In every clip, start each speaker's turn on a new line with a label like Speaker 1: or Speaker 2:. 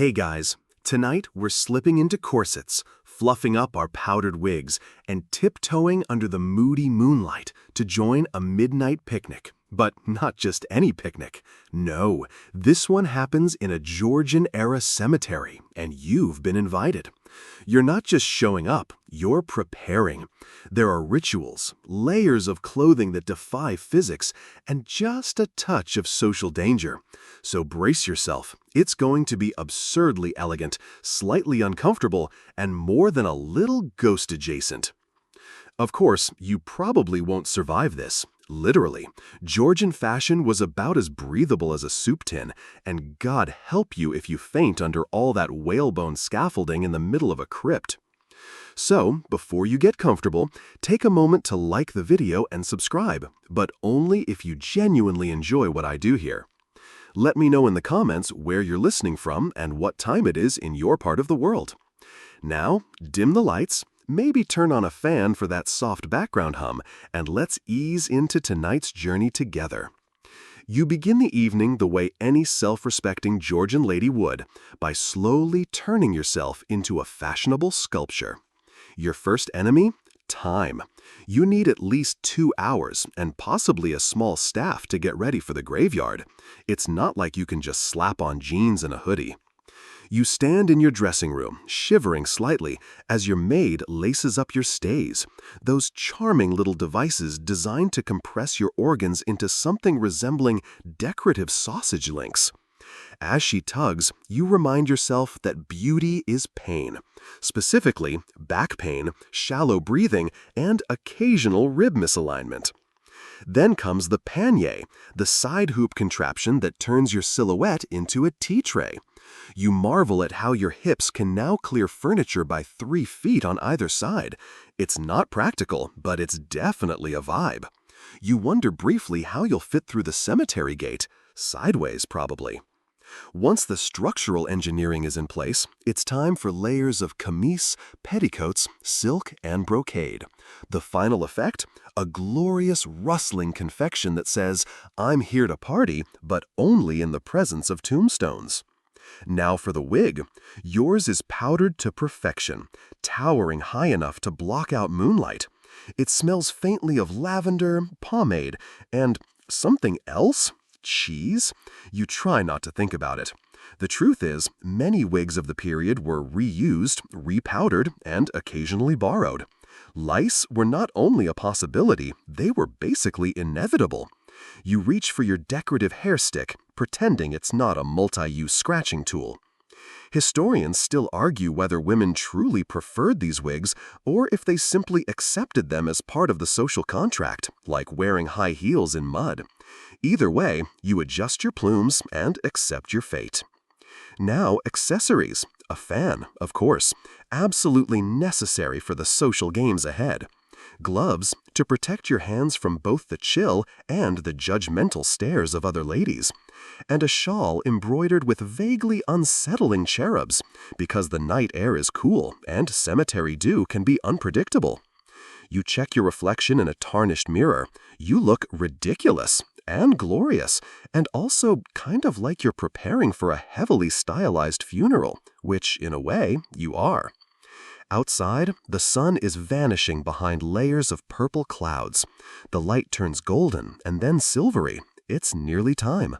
Speaker 1: Hey guys, tonight we're slipping into corsets, fluffing up our powdered wigs, and tiptoeing under the moody moonlight to join a midnight picnic. But not just any picnic. No, this one happens in a Georgian-era cemetery, and you've been invited. You're not just showing up, you're preparing. There are rituals, layers of clothing that defy physics, and just a touch of social danger. So brace yourself. It's going to be absurdly elegant, slightly uncomfortable, and more than a little ghost-adjacent. Of course, you probably won't survive this. Literally, Georgian fashion was about as breathable as a soup tin, and God help you if you faint under all that whalebone scaffolding in the middle of a crypt. So, before you get comfortable, take a moment to like the video and subscribe, but only if you genuinely enjoy what I do here. Let me know in the comments where you're listening from and what time it is in your part of the world. Now, dim the lights. Maybe turn on a fan for that soft background hum, and let's ease into tonight's journey together. You begin the evening the way any self-respecting Georgian lady would, by slowly turning yourself into a fashionable sculpture. Your first enemy? Time. You need at least 2 hours and possibly a small staff to get ready for the graveyard. It's not like you can just slap on jeans and a hoodie. You stand in your dressing room, shivering slightly, as your maid laces up your stays, those charming little devices designed to compress your organs into something resembling decorative sausage links. As she tugs, you remind yourself that beauty is pain, specifically back pain, shallow breathing, and occasional rib misalignment. Then comes the panier, the side hoop contraption that turns your silhouette into a tea tray. You marvel at how your hips can now clear furniture by 3 feet on either side. It's not practical, but it's definitely a vibe. You wonder briefly how you'll fit through the cemetery gate. Sideways, probably. Once the structural engineering is in place, it's time for layers of camise, petticoats, silk, and brocade. The final effect? A glorious rustling confection that says, "I'm here to party, but only in the presence of tombstones." Now for the wig. Yours is powdered to perfection, towering high enough to block out moonlight. It smells faintly of lavender, pomade, and something else? Cheese? You try not to think about it. The truth is, many wigs of the period were reused, repowdered, and occasionally borrowed. Lice were not only a possibility, they were basically inevitable. You reach for your decorative hair stick, pretending it's not a multi-use scratching tool. Historians still argue whether women truly preferred these wigs or if they simply accepted them as part of the social contract, like wearing high heels in mud. Either way, you adjust your plumes and accept your fate. Now, accessories. A fan, of course, absolutely necessary for the social games ahead. Gloves to protect your hands from both the chill and the judgmental stares of other ladies. And a shawl embroidered with vaguely unsettling cherubs, because the night air is cool and cemetery dew can be unpredictable. You check your reflection in a tarnished mirror. You look ridiculous and glorious, and also kind of like you're preparing for a heavily stylized funeral, which, in a way, you are. Outside, the sun is vanishing behind layers of purple clouds. The light turns golden and then silvery. It's nearly time.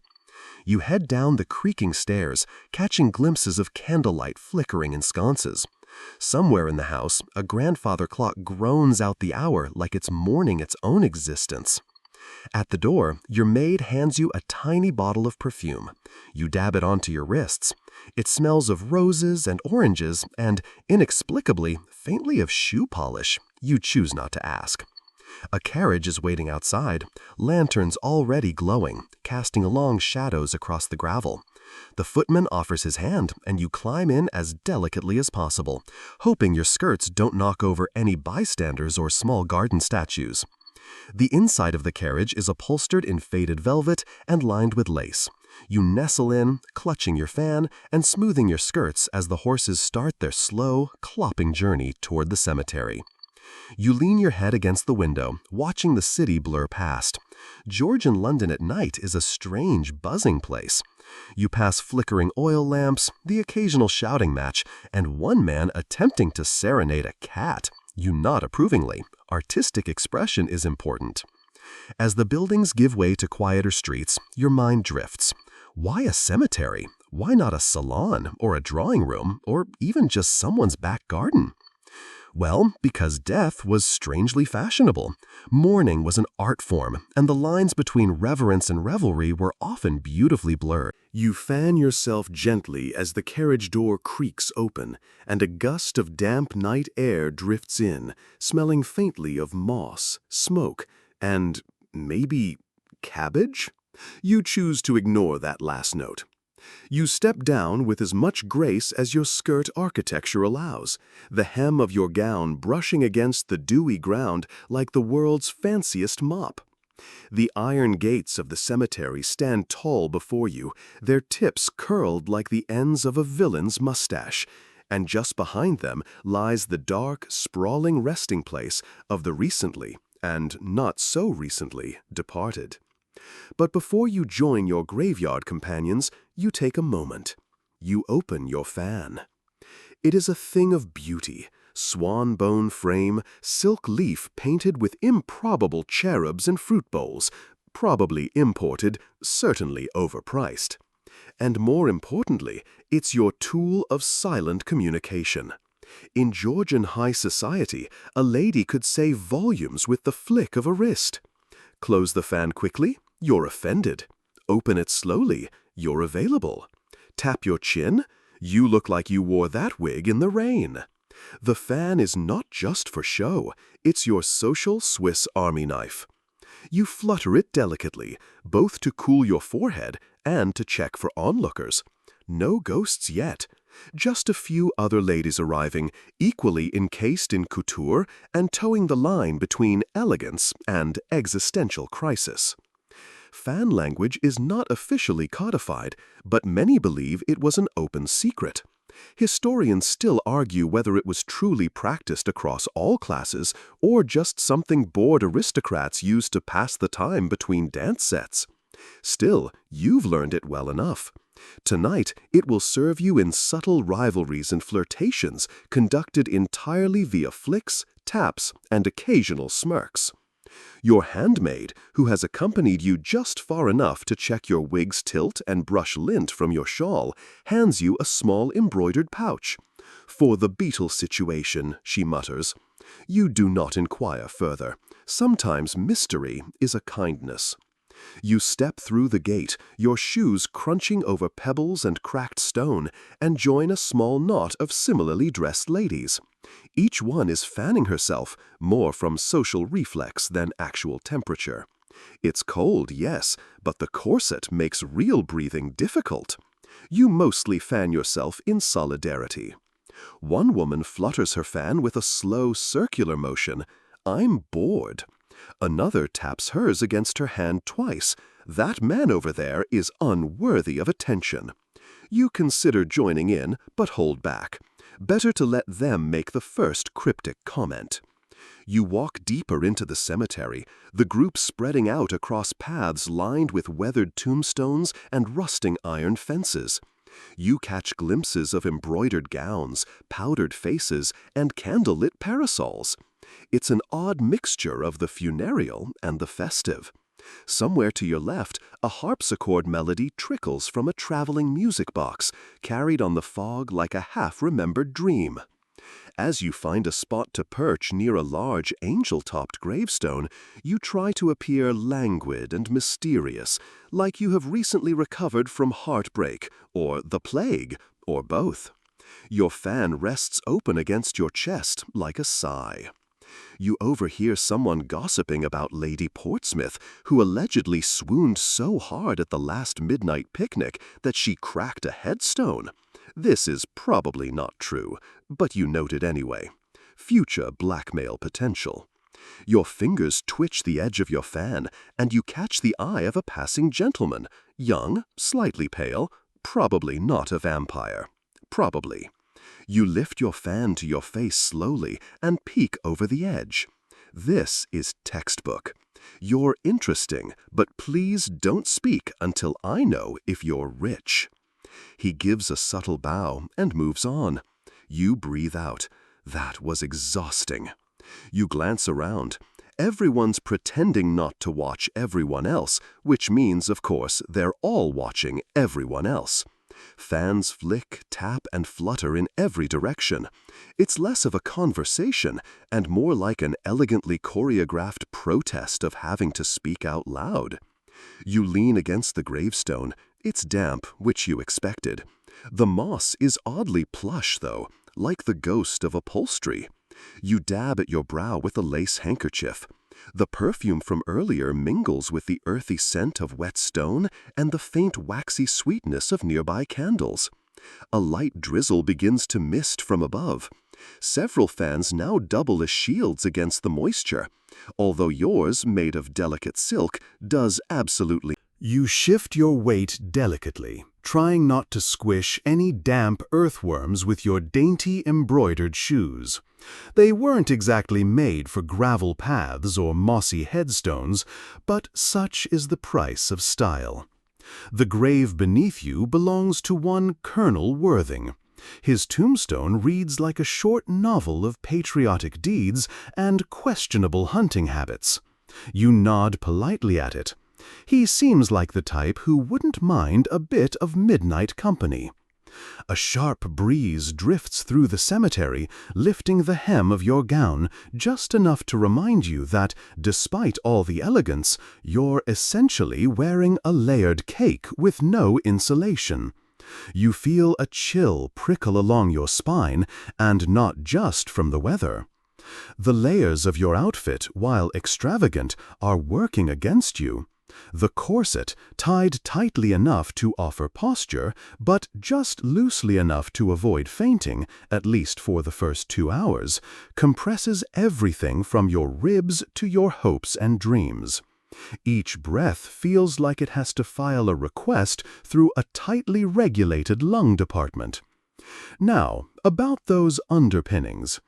Speaker 1: You head down the creaking stairs, catching glimpses of candlelight flickering in sconces. Somewhere in the house, a grandfather clock groans out the hour like it's mourning its own existence. At the door, your maid hands you a tiny bottle of perfume. You dab it onto your wrists. It smells of roses and oranges and, inexplicably, faintly of shoe polish. You choose not to ask. A carriage is waiting outside, lanterns already glowing, casting long shadows across the gravel. The footman offers his hand, and you climb in as delicately as possible, hoping your skirts don't knock over any bystanders or small garden statues. The inside of the carriage is upholstered in faded velvet and lined with lace. You nestle in, clutching your fan and smoothing your skirts as the horses start their slow, clopping journey toward the cemetery. You lean your head against the window, watching the city blur past. Georgian London at night is a strange, buzzing place. You pass flickering oil lamps, the occasional shouting match, and one man attempting to serenade a cat. You nod approvingly. Artistic expression is important. As the buildings give way to quieter streets, your mind drifts. Why a cemetery? Why not a salon, or a drawing room, or even just someone's back garden? Well, because death was strangely fashionable. Mourning was an art form, and the lines between reverence and revelry were often beautifully blurred. You fan yourself gently as the carriage door creaks open, and a gust of damp night air drifts in, smelling faintly of moss, smoke, and maybe cabbage? You choose to ignore that last note. You step down with as much grace as your skirt architecture allows, the hem of your gown brushing against the dewy ground like the world's fanciest mop. The iron gates of the cemetery stand tall before you, their tips curled like the ends of a villain's mustache, and just behind them lies the dark, sprawling resting place of the recently, and not so recently, departed. But before you join your graveyard companions, you take a moment. You open your fan. It is a thing of beauty, swan bone frame, silk leaf painted with improbable cherubs and fruit bowls, probably imported, certainly overpriced. And more importantly, it's your tool of silent communication. In Georgian high society, a lady could say volumes with the flick of a wrist. Close the fan quickly, you're offended. Open it slowly, you're available. Tap your chin, you look like you wore that wig in the rain. The fan is not just for show, it's your social Swiss Army knife. You flutter it delicately, both to cool your forehead and to check for onlookers. No ghosts yet. Just a few other ladies arriving, equally encased in couture and towing the line between elegance and existential crisis. Fan language is not officially codified, but many believe it was an open secret. Historians still argue whether it was truly practiced across all classes or just something bored aristocrats used to pass the time between dance sets. Still, you've learned it well enough. Tonight, it will serve you in subtle rivalries and flirtations conducted entirely via flicks, taps, and occasional smirks. Your handmaid, who has accompanied you just far enough to check your wig's tilt and brush lint from your shawl, hands you a small embroidered pouch. "For the beetle situation," she mutters. You do not inquire further. Sometimes mystery is a kindness. You step through the gate, your shoes crunching over pebbles and cracked stone, and join a small knot of similarly dressed ladies. Each one is fanning herself, more from social reflex than actual temperature. It's cold, yes, but the corset makes real breathing difficult. You mostly fan yourself in solidarity. One woman flutters her fan with a slow circular motion. "I'm bored." Another taps hers against her hand twice. "That man over there is unworthy of attention." You consider joining in, but hold back. Better to let them make the first cryptic comment. You walk deeper into the cemetery, the group spreading out across paths lined with weathered tombstones and rusting iron fences. You catch glimpses of embroidered gowns, powdered faces, and candle-lit parasols. It's an odd mixture of the funereal and the festive. Somewhere to your left, a harpsichord melody trickles from a traveling music box, carried on the fog like a half-remembered dream. As you find a spot to perch near a large angel-topped gravestone, you try to appear languid and mysterious, like you have recently recovered from heartbreak, or the plague, or both. Your fan rests open against your chest like a sigh. You overhear someone gossiping about Lady Portsmouth, who allegedly swooned so hard at the last midnight picnic that she cracked a headstone. This is probably not true, but you note it anyway. Future blackmail potential. Your fingers twitch the edge of your fan, and you catch the eye of a passing gentleman, young, slightly pale, probably not a vampire. Probably. You lift your fan to your face slowly and peek over the edge. This is textbook. "You're interesting, but please don't speak until I know if you're rich." He gives a subtle bow and moves on. You breathe out. That was exhausting. You glance around. Everyone's pretending not to watch everyone else, which means, of course, they're all watching everyone else. Fans flick, tap, and flutter in every direction. It's less of a conversation and more like an elegantly choreographed protest of having to speak out loud. You lean against the gravestone. It's damp, which you expected. The moss is oddly plush, though, like the ghost of upholstery. You dab at your brow with a lace handkerchief. The perfume from earlier mingles with the earthy scent of wet stone and the faint waxy sweetness of nearby candles. A light drizzle begins to mist from above. Several fans now double as shields against the moisture, although yours, made of delicate silk, does absolutely. You shift your weight delicately, trying not to squish any damp earthworms with your dainty embroidered shoes. They weren't exactly made for gravel paths or mossy headstones, but such is the price of style. The grave beneath you belongs to one Colonel Worthing. His tombstone reads like a short novel of patriotic deeds and questionable hunting habits. You nod politely at it. He seems like the type who wouldn't mind a bit of midnight company. A sharp breeze drifts through the cemetery, lifting the hem of your gown just enough to remind you that, despite all the elegance, you're essentially wearing a layered cake with no insulation. You feel a chill prickle along your spine, and not just from the weather. The layers of your outfit, while extravagant, are working against you. The corset, tied tightly enough to offer posture, but just loosely enough to avoid fainting, at least for the first 2 hours, compresses everything from your ribs to your hopes and dreams. Each breath feels like it has to file a request through a tightly regulated lung department. Now, about those underpinnings.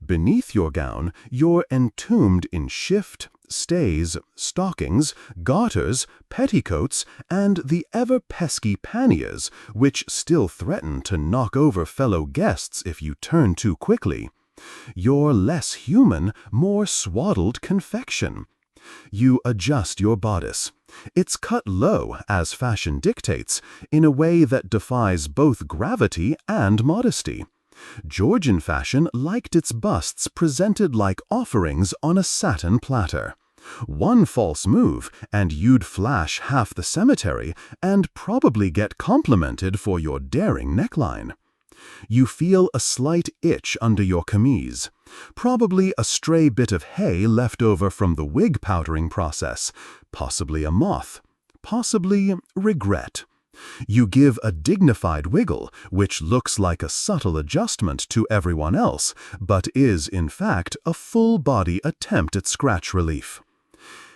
Speaker 1: Beneath your gown, you're entombed in shift, stays, stockings, garters, petticoats, and the ever-pesky panniers, which still threaten to knock over fellow guests if you turn too quickly. You're less human, more swaddled confection. You adjust your bodice. It's cut low, as fashion dictates, in a way that defies both gravity and modesty. Georgian fashion liked its busts presented like offerings on a satin platter. One false move, and you'd flash half the cemetery and probably get complimented for your daring neckline. You feel a slight itch under your camise, probably a stray bit of hay left over from the wig powdering process, possibly a moth, possibly regret. You give a dignified wiggle, which looks like a subtle adjustment to everyone else, but is, in fact, a full-body attempt at scratch relief.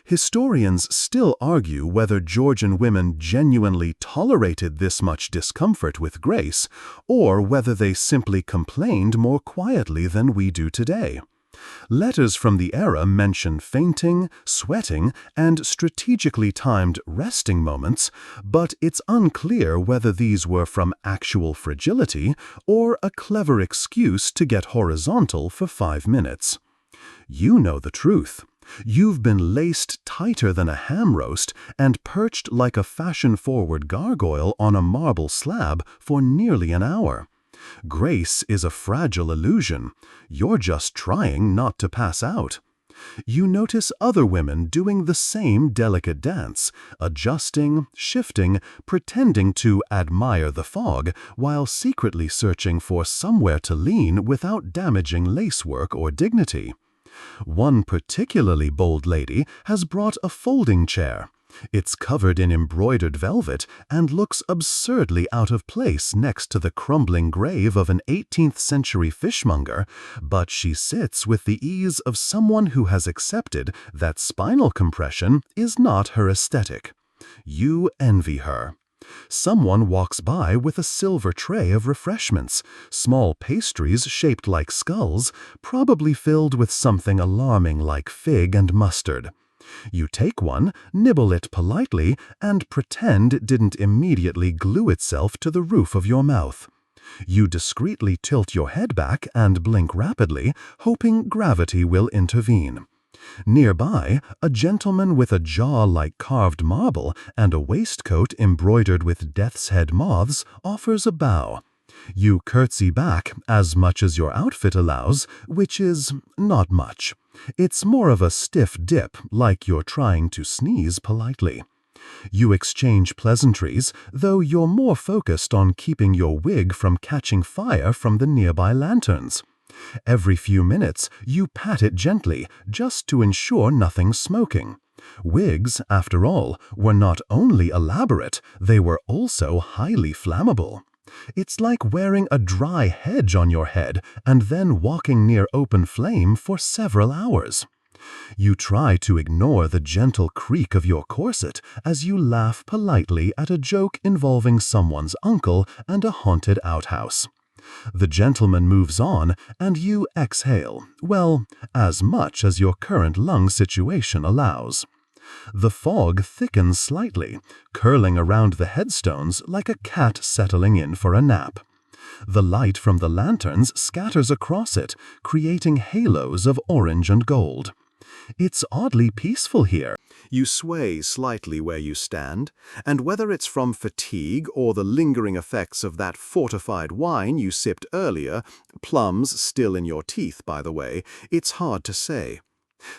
Speaker 1: Historians still argue whether Georgian women genuinely tolerated this much discomfort with grace, or whether they simply complained more quietly than we do today. Letters from the era mention fainting, sweating, and strategically timed resting moments, but it's unclear whether these were from actual fragility or a clever excuse to get horizontal for 5 minutes. You know the truth. You've been laced tighter than a ham roast and perched like a fashion-forward gargoyle on a marble slab for nearly an hour. Grace is a fragile illusion. You're just trying not to pass out. You notice other women doing the same delicate dance, adjusting, shifting, pretending to admire the fog while secretly searching for somewhere to lean without damaging lacework or dignity. One particularly bold lady has brought a folding chair. It's covered in embroidered velvet and looks absurdly out of place next to the crumbling grave of an 18th-century fishmonger, but she sits with the ease of someone who has accepted that spinal compression is not her aesthetic. You envy her. Someone walks by with a silver tray of refreshments, small pastries shaped like skulls, probably filled with something alarming like fig and mustard.
Speaker 2: You take one, nibble it politely, and pretend it didn't immediately glue itself to the roof of your mouth. You discreetly tilt your head back and blink rapidly, hoping gravity will intervene. Nearby, a gentleman with a jaw like carved marble and a waistcoat embroidered with death's head moths offers a bow. You curtsy back as much as your outfit allows, which is not much. It's more of a stiff dip, like you're trying to sneeze politely. You exchange pleasantries, though you're more focused on keeping your wig from catching fire from the nearby lanterns. Every few minutes, you pat it gently, just to ensure nothing's smoking. Wigs, after all, were not only elaborate, they were also highly flammable. It's like wearing a dry hedge on your head and then walking near open flame for several hours. You try to ignore the gentle creak of your corset as you laugh politely at a joke involving someone's uncle and a haunted outhouse. The gentleman moves on, and you exhale, well, as much as your current lung situation allows. The fog thickens slightly, curling around the headstones like a cat settling in for a nap. The light from the lanterns scatters across it, creating halos of orange and gold. It's oddly peaceful here.
Speaker 1: You sway slightly where you stand, and whether it's from fatigue or the lingering effects of that fortified wine you sipped earlier, plums still in your teeth, by the way, it's hard to say.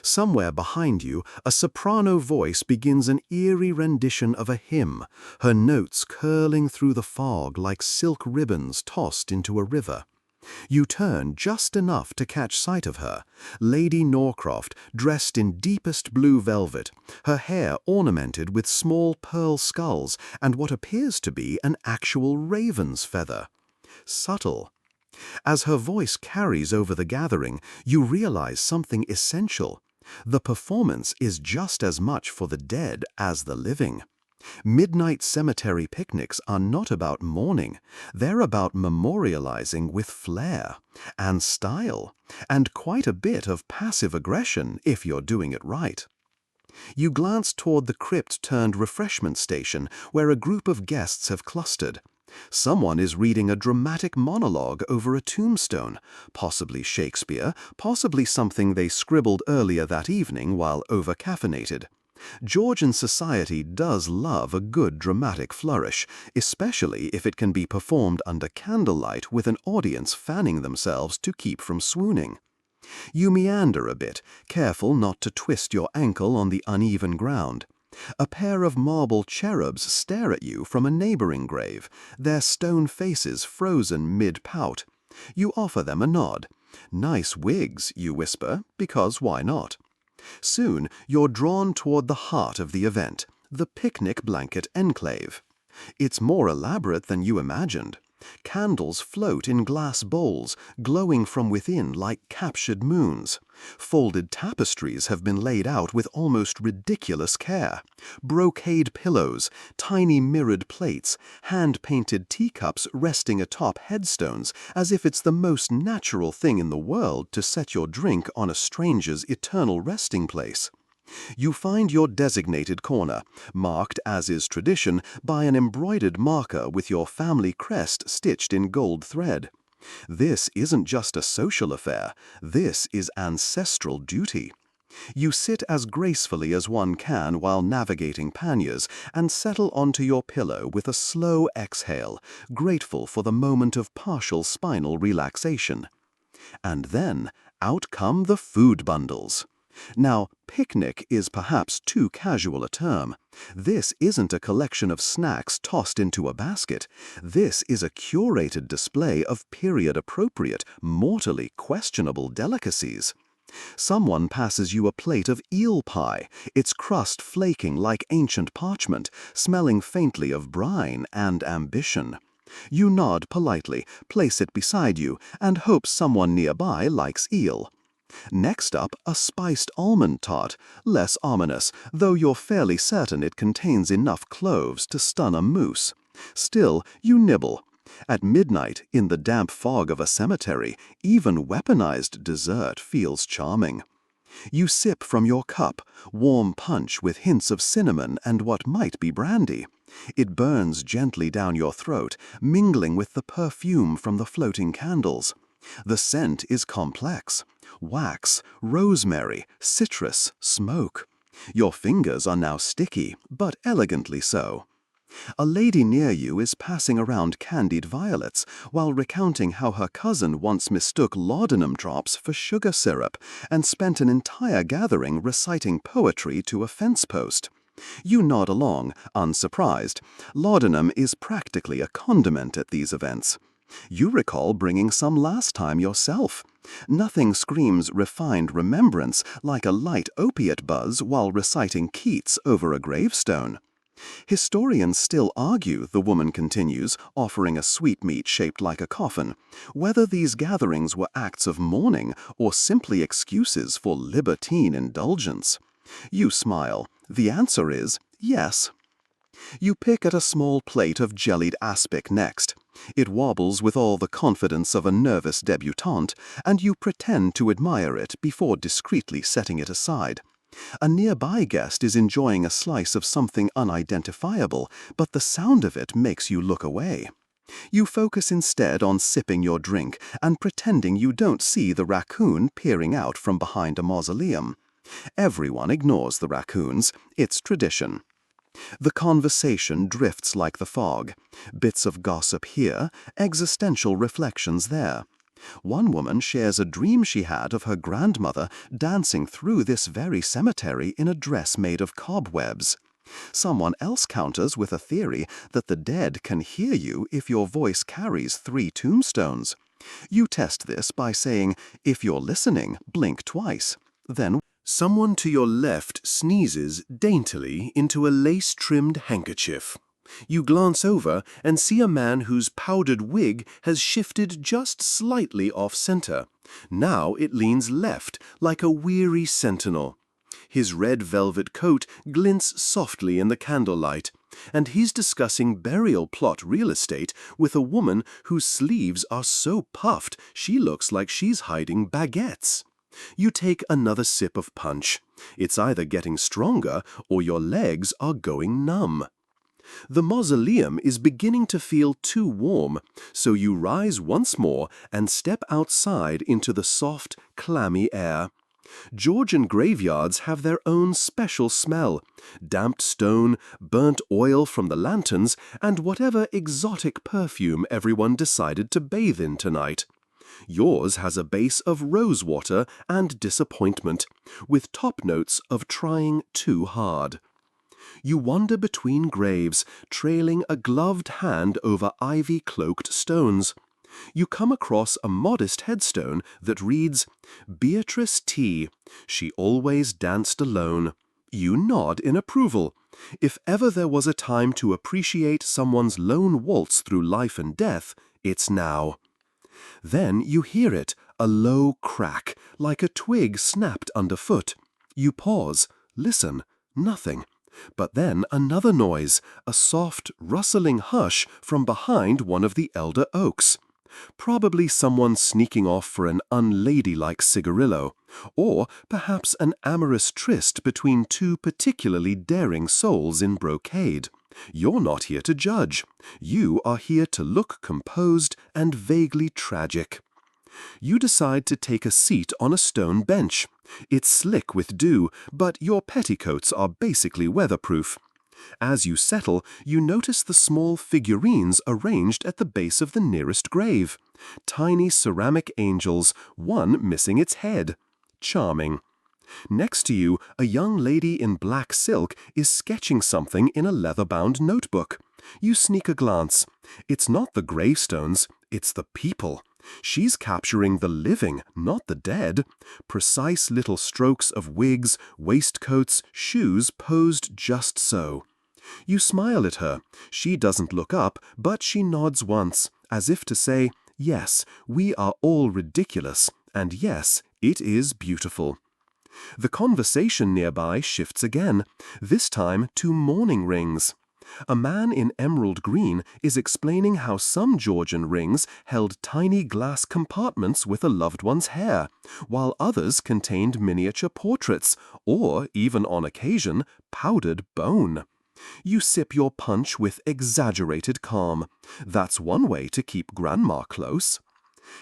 Speaker 1: Somewhere behind you, a soprano voice begins an eerie rendition of a hymn, her notes curling through the fog like silk ribbons tossed into a river. You turn just enough to catch sight of her, Lady Norcroft, dressed in deepest blue velvet, her hair ornamented with small pearl skulls and what appears to be an actual raven's feather. Subtle. As her voice carries over the gathering, you realize something essential. The performance is just as much for the dead as the living. Midnight cemetery picnics are not about mourning. They're about memorializing with flair and style, and quite a bit of passive aggression if you're doing it right. You glance toward the crypt-turned-refreshment station where a group of guests have clustered. Someone is reading a dramatic monologue over a tombstone, possibly Shakespeare, possibly something they scribbled earlier that evening while over-caffeinated. Georgian society does love a good dramatic flourish, especially if it can be performed under candlelight with an audience fanning themselves to keep from swooning. You meander a bit, careful not to twist your ankle on the uneven ground. A pair of marble cherubs stare at you from a neighboring grave, their stone faces frozen mid-pout. You offer them a nod. "Nice wigs," you whisper, because why not? Soon, you're drawn toward the heart of the event, the picnic blanket enclave. It's more elaborate than you imagined. Candles float in glass bowls, glowing from within like captured moons. Folded tapestries have been laid out with almost ridiculous care. Brocade pillows, tiny mirrored plates, hand-painted teacups resting atop headstones, as if it's the most natural thing in the world to set your drink on a stranger's eternal resting place. You find your designated corner, marked, as is tradition, by an embroidered marker with your family crest stitched in gold thread. This isn't just a social affair, this is ancestral duty. You sit as gracefully as one can while navigating panniers and settle onto your pillow with a slow exhale, grateful for the moment of partial spinal relaxation. And then, out come the food bundles. Now, picnic is perhaps too casual a term. This isn't a collection of snacks tossed into a basket. This is a curated display of period-appropriate, mortally questionable delicacies. Someone passes you a plate of eel pie, its crust flaking like ancient parchment, smelling faintly of brine and ambition. You nod politely, place it beside you, and hope someone nearby likes eel. Next up, a spiced almond tart, less ominous, though you're fairly certain it contains enough cloves to stun a moose. Still, you nibble. At midnight, in the damp fog of a cemetery, even weaponized dessert feels charming.
Speaker 2: You sip from your cup, warm punch with hints of cinnamon and what might be brandy. It burns gently down your throat, mingling with the perfume from the floating candles. The scent is complex. Wax, rosemary, citrus, smoke. Your fingers are now sticky, but elegantly so. A lady near you is passing around candied violets while recounting how her cousin once mistook laudanum drops for sugar syrup and spent an entire gathering reciting poetry to a fence post. You nod along, unsurprised. Laudanum is practically a condiment at these events. You recall bringing some last time yourself. Nothing screams refined remembrance like a light opiate buzz while reciting Keats over a gravestone. Historians still argue, the woman continues, offering a sweetmeat shaped like a coffin, whether these gatherings were acts of mourning or simply excuses for libertine indulgence. You smile. The answer is yes. You pick at a small plate of jellied aspic next. It wobbles with all the confidence of a nervous debutante, and you pretend to admire it before discreetly setting it aside. A nearby guest is enjoying a slice of something unidentifiable, but the sound of it makes you look away. You focus instead on sipping your drink and pretending you don't see the raccoon peering out from behind a mausoleum. Everyone ignores the raccoons. It's tradition. The conversation drifts like the fog. Bits of gossip here, existential reflections there. One woman shares a dream she had of her grandmother dancing through this very cemetery in a dress made of cobwebs. Someone else counters with a theory that the dead can hear you if your voice carries 3 tombstones. You test this by saying, "If you're listening, blink twice." Then
Speaker 1: Someone to your left sneezes daintily into a lace-trimmed handkerchief. You glance over and see a man whose powdered wig has shifted just slightly off-center. Now it leans left, like a weary sentinel. His red velvet coat glints softly in the candlelight, and he's discussing burial plot real estate with a woman whose sleeves are so puffed she looks like she's hiding baguettes. You take another sip of punch. It's either getting stronger or your legs are going numb. The mausoleum is beginning to feel too warm, so you rise once more and step outside into the soft, clammy air. Georgian graveyards have their own special smell: damped stone, burnt oil from the lanterns, and whatever exotic perfume everyone decided to bathe in tonight. Yours has a base of rosewater and disappointment, with top notes of trying too hard. You wander between graves, trailing a gloved hand over ivy-cloaked stones. You come across a modest headstone that reads, "Beatrice T. She always danced alone." You nod in approval. If ever there was a time to appreciate someone's lone waltz through life and death, it's now. Then you hear it, a low crack, like a twig snapped underfoot. You pause, listen, nothing. But then another noise, a soft, rustling hush from behind one of the elder oaks. Probably someone sneaking off for an unladylike cigarillo, or perhaps an amorous tryst between 2 particularly daring souls in brocade. You're not here to judge. You are here to look composed and vaguely tragic. You decide to take a seat on a stone bench. It's slick with dew, but your petticoats are basically weatherproof. As you settle, you notice the small figurines arranged at the base of the nearest grave. Tiny ceramic angels, one missing its head. Charming. Next to you, a young lady in black silk is sketching something in a leather-bound notebook. You sneak a glance. It's not the gravestones, it's the people. She's capturing the living, not the dead. Precise little strokes of wigs, waistcoats, shoes posed just so. You smile at her. She doesn't look up, but she nods once, as if to say, yes, we are all ridiculous, and yes, it is beautiful. The conversation nearby shifts again, this time to mourning rings. A man in emerald green is explaining how some Georgian rings held tiny glass compartments with a loved one's hair, while others contained miniature portraits, or, even on occasion, powdered bone. You sip your punch with exaggerated calm. That's one way to keep Grandma close.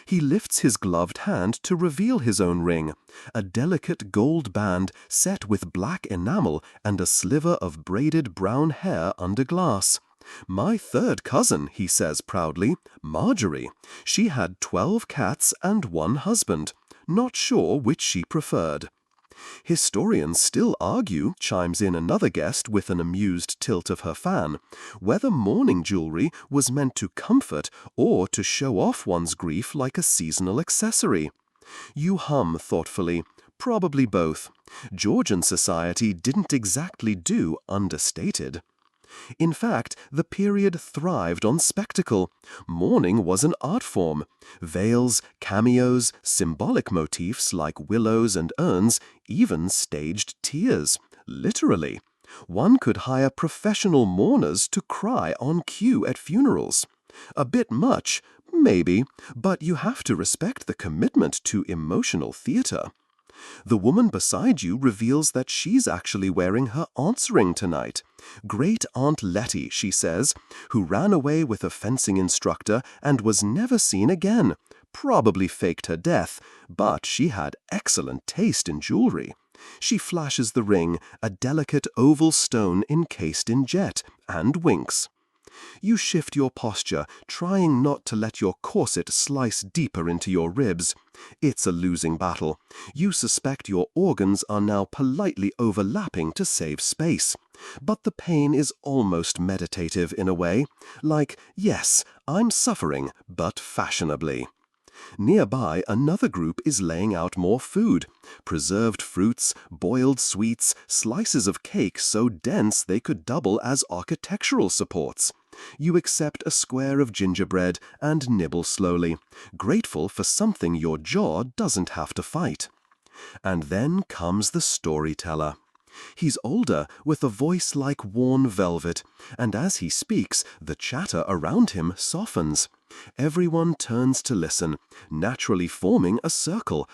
Speaker 1: He lifts his gloved hand to reveal his own ring, a delicate gold band set with black enamel and a sliver of braided brown hair under glass. My third cousin, he says proudly, Marjorie. She had 12 cats and 1 husband. Not sure which she preferred. Historians still argue, chimes in another guest with an amused tilt of her fan, whether mourning jewelry was meant to comfort or to show off one's grief like a seasonal accessory. You hum thoughtfully. Probably both. Georgian society didn't exactly do understated. In fact, the period thrived on spectacle. Mourning was an art form. Veils, cameos, symbolic motifs like willows and urns, even staged tears. Literally. One could hire professional mourners to cry on cue at funerals. A bit much, maybe, but you have to respect the commitment to emotional theater. The woman beside you reveals that she's actually wearing her aunt's ring tonight. Great Aunt Letty, she says, who ran away with a fencing instructor and was never seen again. Probably faked her death, but she had excellent taste in jewelry. She flashes the ring, a delicate oval stone encased in jet, and winks. You shift your posture, trying not to let your corset slice deeper into your ribs. It's a losing battle. You suspect your organs are now politely overlapping to save space. But the pain is almost meditative in a way, like, yes, I'm suffering, but fashionably. Nearby, another group is laying out more food. Preserved fruits, boiled sweets, slices of cake so dense they could double as architectural supports. You accept a square of gingerbread and nibble slowly, grateful for something your jaw doesn't have to fight. And then comes the storyteller. He's older, with a voice like worn velvet, and as he speaks, the chatter around him softens. Everyone turns to listen, naturally forming a circle.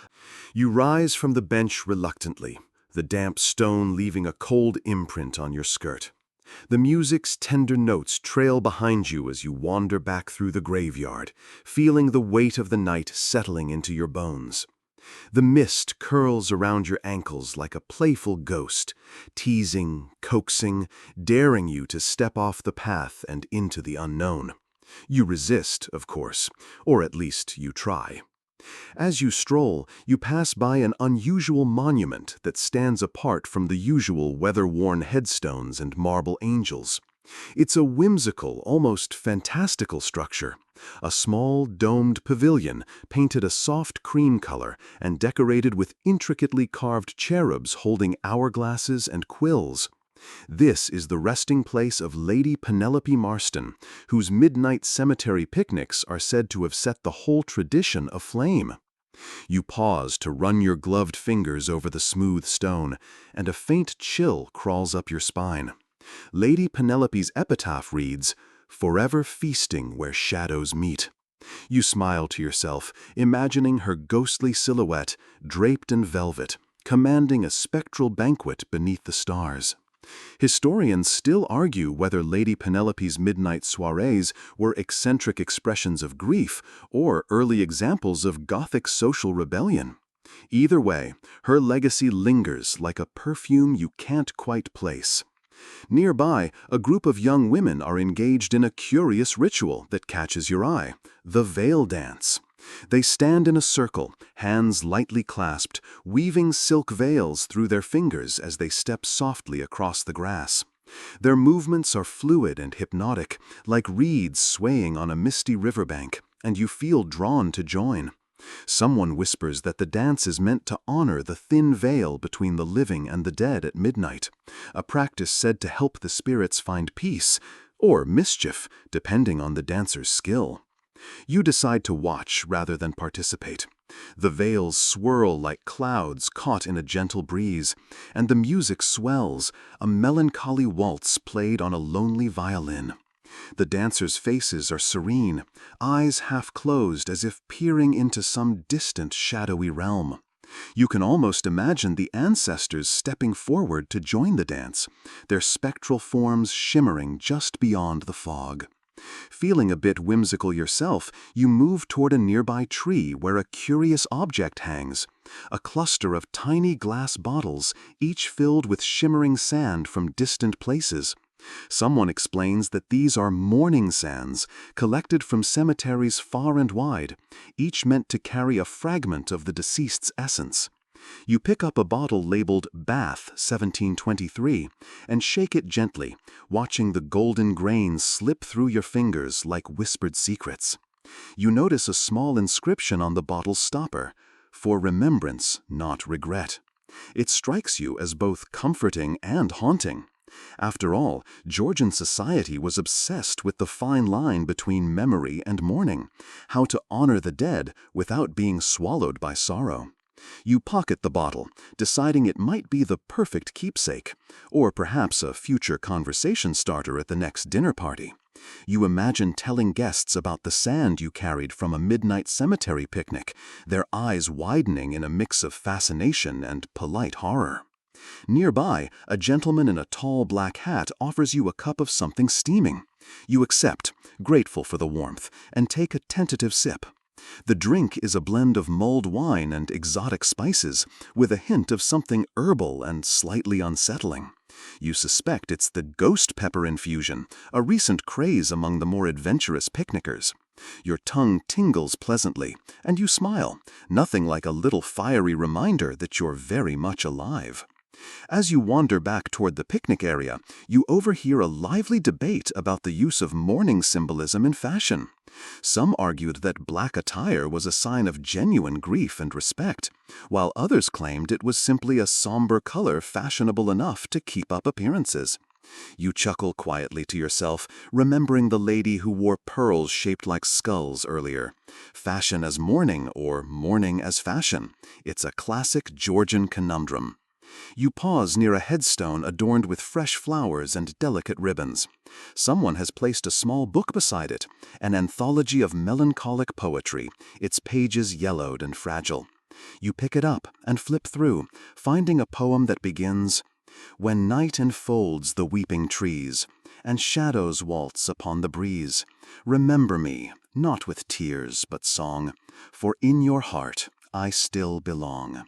Speaker 1: You rise from the bench reluctantly, the damp stone leaving a cold imprint on your skirt. The music's tender notes trail behind you as you wander back through the graveyard, feeling the weight of the night settling into your bones. The mist curls around your ankles like a playful ghost, teasing, coaxing, daring you to step off the path and into the unknown. You resist, of course, or at least you try. As you stroll, you pass by an unusual monument that stands apart from the usual weather-worn headstones and marble angels. It's a whimsical, almost fantastical structure. A small, domed pavilion, painted a soft cream color and decorated with intricately carved cherubs holding hourglasses and quills. This is the resting place of Lady Penelope Marston, whose midnight cemetery picnics are said to have set the whole tradition aflame. You pause to run your gloved fingers over the smooth stone, and a faint chill crawls up your spine. Lady Penelope's epitaph reads, "Forever feasting where shadows meet." You smile to yourself, imagining her ghostly silhouette, draped in velvet, commanding a spectral banquet beneath the stars. Historians still argue whether Lady Penelope's midnight soirees were eccentric expressions of grief or early examples of Gothic social rebellion. Either way, her legacy lingers like a perfume you can't quite place. Nearby, a group of young women are engaged in a curious ritual that catches your eye, the veil dance. They stand in a circle, hands lightly clasped, weaving silk veils through their fingers as they step softly across the grass. Their movements are fluid and hypnotic, like reeds swaying on a misty riverbank, and you feel drawn to join. Someone whispers that the dance is meant to honor the thin veil between the living and the dead at midnight, a practice said to help the spirits find peace, or mischief, depending on the dancer's skill. You decide to watch rather than participate. The veils swirl like clouds caught in a gentle breeze, and the music swells, a melancholy waltz played on a lonely violin. The dancers' faces are serene, eyes half closed as if peering into some distant shadowy realm. You can almost imagine the ancestors stepping forward to join the dance, their spectral forms shimmering just beyond the fog. Feeling a bit whimsical yourself, you move toward a nearby tree where a curious object hangs, a cluster of tiny glass bottles, each filled with shimmering sand from distant places. Someone explains that these are mourning sands, collected from cemeteries far and wide, each meant to carry a fragment of the deceased's essence. You pick up a bottle labeled Bath 1723 and shake it gently, watching the golden grains slip through your fingers like whispered secrets. You notice a small inscription on the bottle's stopper, "For remembrance, not regret." It strikes you as both comforting and haunting. After all, Georgian society was obsessed with the fine line between memory and mourning, how to honor the dead without being swallowed by sorrow. You pocket the bottle, deciding it might be the perfect keepsake, or perhaps a future conversation starter at the next dinner party. You imagine telling guests about the sand you carried from a midnight cemetery picnic, their eyes widening in a mix of fascination and polite horror. Nearby, a gentleman in a tall black hat offers you a cup of something steaming. You accept, grateful for the warmth, and take a tentative sip. The drink is a blend of mulled wine and exotic spices, with a hint of something herbal and slightly unsettling. You suspect it's the ghost pepper infusion, a recent craze among the more adventurous picnickers. Your tongue tingles pleasantly, and you smile, nothing like a little fiery reminder that you're very much alive. As you wander back toward the picnic area, you overhear a lively debate about the use of mourning symbolism in fashion. Some argued that black attire was a sign of genuine grief and respect, while others claimed it was simply a somber color fashionable enough to keep up appearances. You chuckle quietly to yourself, remembering the lady who wore pearls shaped like skulls earlier. Fashion as mourning or mourning as fashion. It's a classic Georgian conundrum. You pause near a headstone adorned with fresh flowers and delicate ribbons. Someone has placed a small book beside it, an anthology of melancholic poetry, its pages yellowed and fragile. You pick it up and flip through, finding a poem that begins, "When night enfolds the weeping trees, and shadows waltz upon the breeze, remember me, not with tears but song, for in your heart I still belong."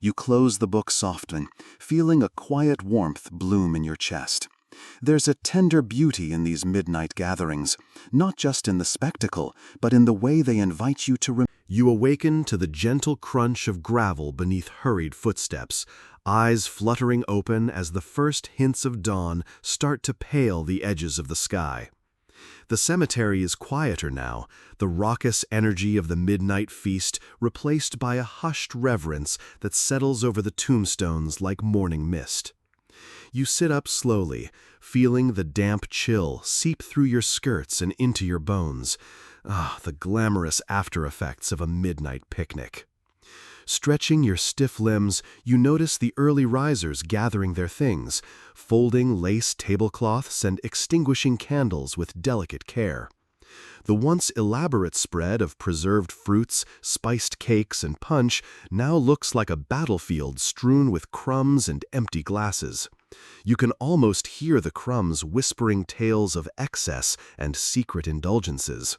Speaker 1: You close the book softly, feeling a quiet warmth bloom in your chest. There's a tender beauty in these midnight gatherings, not just in the spectacle, but in the way they invite you to You awaken to the gentle crunch of gravel beneath hurried footsteps, eyes fluttering open as the first hints of dawn start to pale the edges of the sky. The cemetery is quieter now, the raucous energy of the midnight feast replaced by a hushed reverence that settles over the tombstones like morning mist. You sit up slowly, feeling the damp chill seep through your skirts and into your bones. The glamorous after-effects of a midnight picnic. Stretching your stiff limbs, you notice the early risers gathering their things, folding lace tablecloths and extinguishing candles with delicate care. The once elaborate spread of preserved fruits, spiced cakes, and punch now looks like a battlefield strewn with crumbs and empty glasses. You can almost hear the crumbs whispering tales of excess and secret indulgences.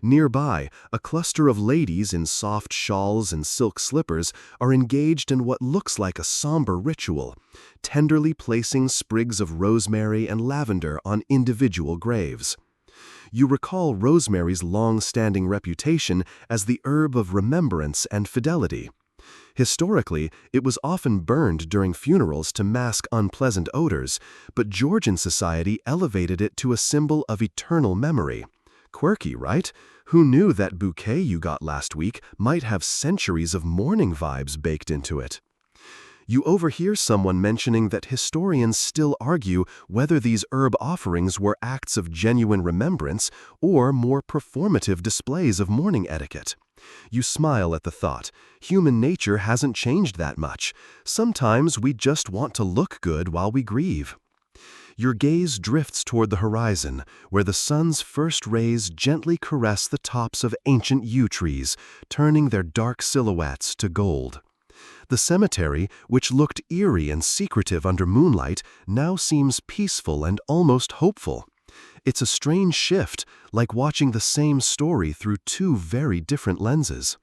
Speaker 1: Nearby, a cluster of ladies in soft shawls and silk slippers are engaged in what looks like a somber ritual, tenderly placing sprigs of rosemary and lavender on individual graves. You recall rosemary's long-standing reputation as the herb of remembrance and fidelity. Historically, it was often burned during funerals to mask unpleasant odors, but Georgian society elevated it to a symbol of eternal memory. Quirky, right? Who knew that bouquet you got last week might have centuries of mourning vibes baked into it? You overhear someone mentioning that historians still argue whether these herb offerings were acts of genuine remembrance or more performative displays of mourning etiquette. You smile at the thought. Human nature hasn't changed that much. Sometimes we just want to look good while we grieve. Your gaze drifts toward the horizon, where the sun's first rays gently caress the tops of ancient yew trees, turning their dark silhouettes to gold. The cemetery, which looked eerie and secretive under moonlight, now seems peaceful and almost hopeful. It's a strange shift, like watching the same story through two very different lenses.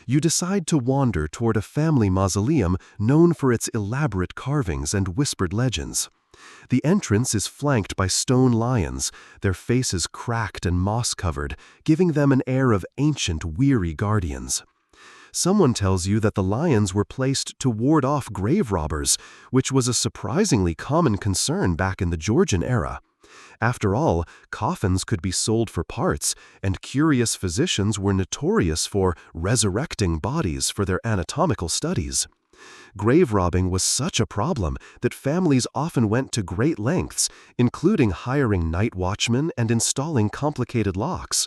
Speaker 1: You decide to wander toward a family mausoleum known for its elaborate carvings and whispered legends. The entrance is flanked by stone lions, their faces cracked and moss-covered, giving them an air of ancient, weary guardians. Someone tells you that the lions were placed to ward off grave robbers, which was a surprisingly common concern back in the Georgian era. After all, coffins could be sold for parts, and curious physicians were notorious for resurrecting bodies for their anatomical studies. Grave robbing was such a problem that families often went to great lengths, including hiring night watchmen and installing complicated locks.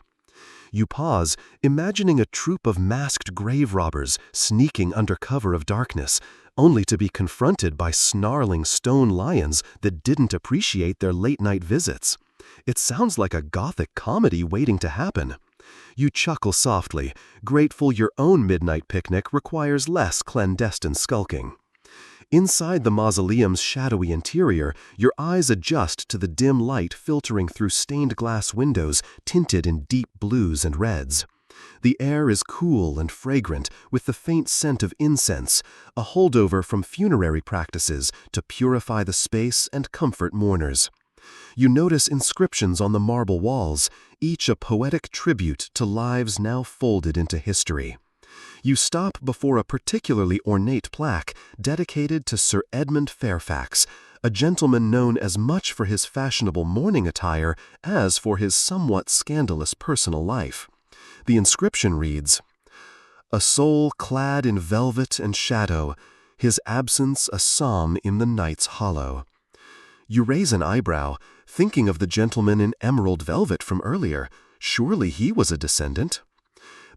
Speaker 1: You pause, imagining a troop of masked grave robbers sneaking under cover of darkness, only to be confronted by snarling stone lions that didn't appreciate their late-night visits. It sounds like a gothic comedy waiting to happen. You chuckle softly, grateful your own midnight picnic requires less clandestine skulking. Inside the mausoleum's shadowy interior, your eyes adjust to the dim light filtering through stained glass windows tinted in deep blues and reds. The air is cool and fragrant, with the faint scent of incense, a holdover from funerary practices to purify the space and comfort mourners. You notice inscriptions on the marble walls, each a poetic tribute to lives now folded into history. You stop before a particularly ornate plaque dedicated to Sir Edmund Fairfax, a gentleman known as much for his fashionable mourning attire as for his somewhat scandalous personal life. The inscription reads, "A soul clad in velvet and shadow, his absence a psalm in the night's hollow." You raise an eyebrow, thinking of the gentleman in emerald velvet from earlier. Surely he was a descendant.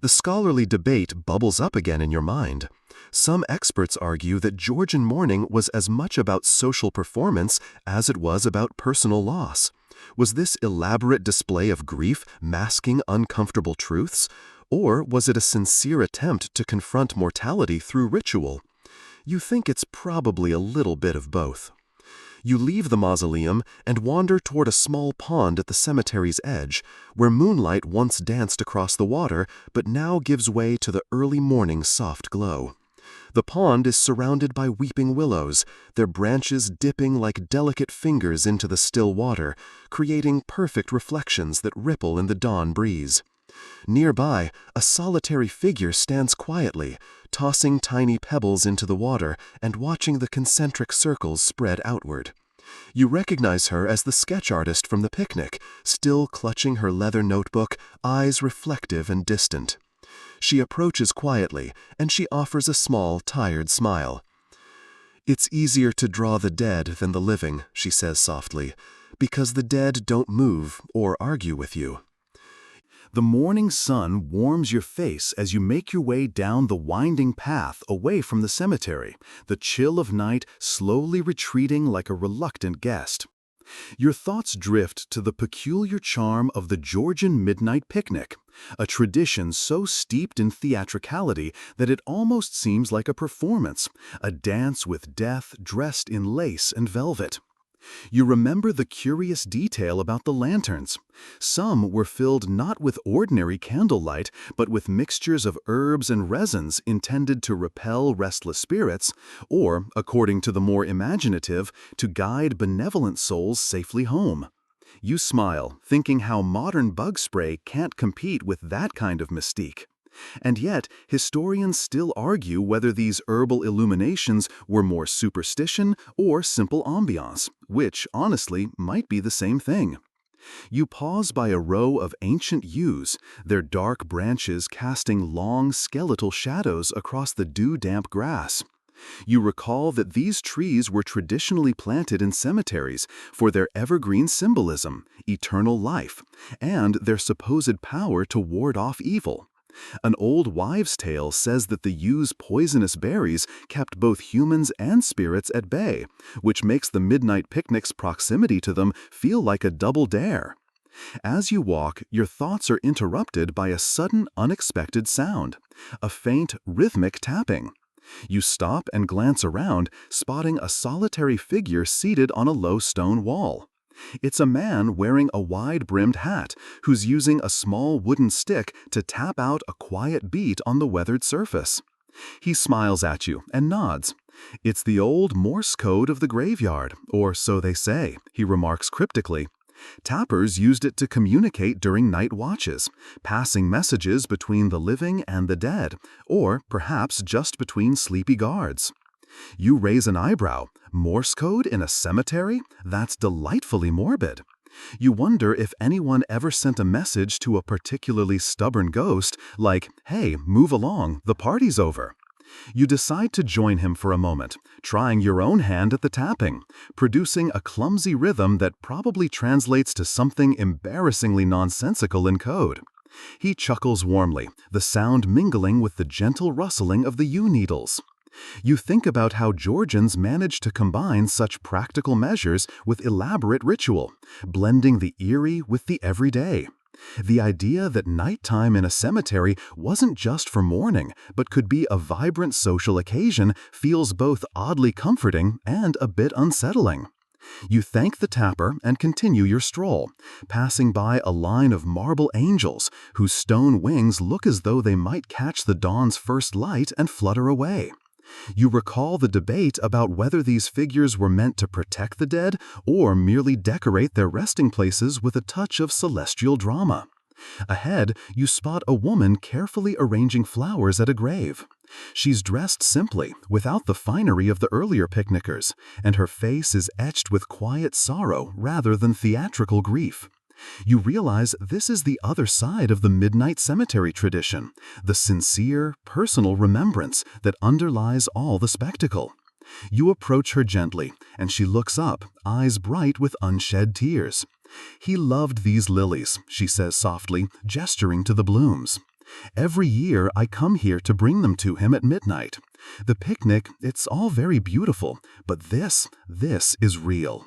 Speaker 1: The scholarly debate bubbles up again in your mind. Some experts argue that Georgian mourning was as much about social performance as it was about personal loss. Was this elaborate display of grief masking uncomfortable truths? Or was it a sincere attempt to confront mortality through ritual? You think it's probably a little bit of both. You leave the mausoleum and wander toward a small pond at the cemetery's edge, where moonlight once danced across the water but now gives way to the early morning's soft glow. The pond is surrounded by weeping willows, their branches dipping like delicate fingers into the still water, creating perfect reflections that ripple in the dawn breeze. Nearby, a solitary figure stands quietly, tossing tiny pebbles into the water and watching the concentric circles spread outward. You recognize her as the sketch artist from the picnic, still clutching her leather notebook, eyes reflective and distant. She approaches quietly, and she offers a small, tired smile. "It's easier to draw the dead than the living," she says softly, "because the dead don't move or argue with you." The morning sun warms your face as you make your way down the winding path away from the cemetery, the chill of night slowly retreating like a reluctant guest. Your thoughts drift to the peculiar charm of the Georgian midnight picnic, a tradition so steeped in theatricality that it almost seems like a performance, a dance with death dressed in lace and velvet. You remember the curious detail about the lanterns. Some were filled not with ordinary candlelight, but with mixtures of herbs and resins intended to repel restless spirits, or, according to the more imaginative, to guide benevolent souls safely home. You smile, thinking how modern bug spray can't compete with that kind of mystique. And yet, historians still argue whether these herbal illuminations were more superstition or simple ambiance, which, honestly, might be the same thing. You pause by a row of ancient yews, their dark branches casting long skeletal shadows across the dew-damp grass. You recall that these trees were traditionally planted in cemeteries for their evergreen symbolism, eternal life, and their supposed power to ward off evil.
Speaker 2: An old wives' tale says that the yew's poisonous berries kept both humans and spirits at bay, which makes the midnight picnic's proximity to them feel like a double dare. As you walk, your thoughts are interrupted by a sudden, unexpected sound, a faint, rhythmic tapping. You stop and glance around, spotting a solitary figure seated on a low stone wall. It's a man wearing a wide-brimmed hat who's using a small wooden stick to tap out a quiet beat on the weathered surface. He smiles at you and nods. "It's the old Morse code of the graveyard, or so they say," he remarks cryptically. Tappers used it to communicate during night watches, passing messages between the living and the dead, or perhaps just between sleepy guards. You raise an eyebrow. Morse code in a cemetery? That's delightfully morbid. You wonder if anyone ever sent a message to a particularly stubborn ghost, like, "Hey, move along, the party's over." You decide to join him for a moment, trying your own hand at the tapping, producing a clumsy rhythm that probably translates to something embarrassingly nonsensical in code. He chuckles warmly, the sound mingling with the gentle rustling of the yew needles. You think about how Georgians managed to combine such practical measures with elaborate ritual, blending the eerie with the everyday. The idea that nighttime in a cemetery wasn't just for mourning, but could be a vibrant social occasion feels both oddly comforting and a bit unsettling. You thank the tapper and continue your stroll, passing by a line of marble angels whose stone wings look as though they might catch the dawn's first light and flutter away. You recall the debate about whether these figures were meant to protect the dead or merely decorate their resting places with a touch of celestial drama. Ahead, you spot a woman carefully arranging flowers at a grave. She's dressed simply, without the finery of the earlier picnickers, and her face is etched with quiet sorrow rather than theatrical grief. You realize this is the other side of the midnight cemetery tradition, the sincere, personal remembrance that underlies all the spectacle. You approach her gently, and she looks up, eyes bright with unshed tears. "He loved these lilies," she says softly, gesturing to the blooms. "Every year I come here to bring them to him at midnight. The picnic, it's all very beautiful, but this is real."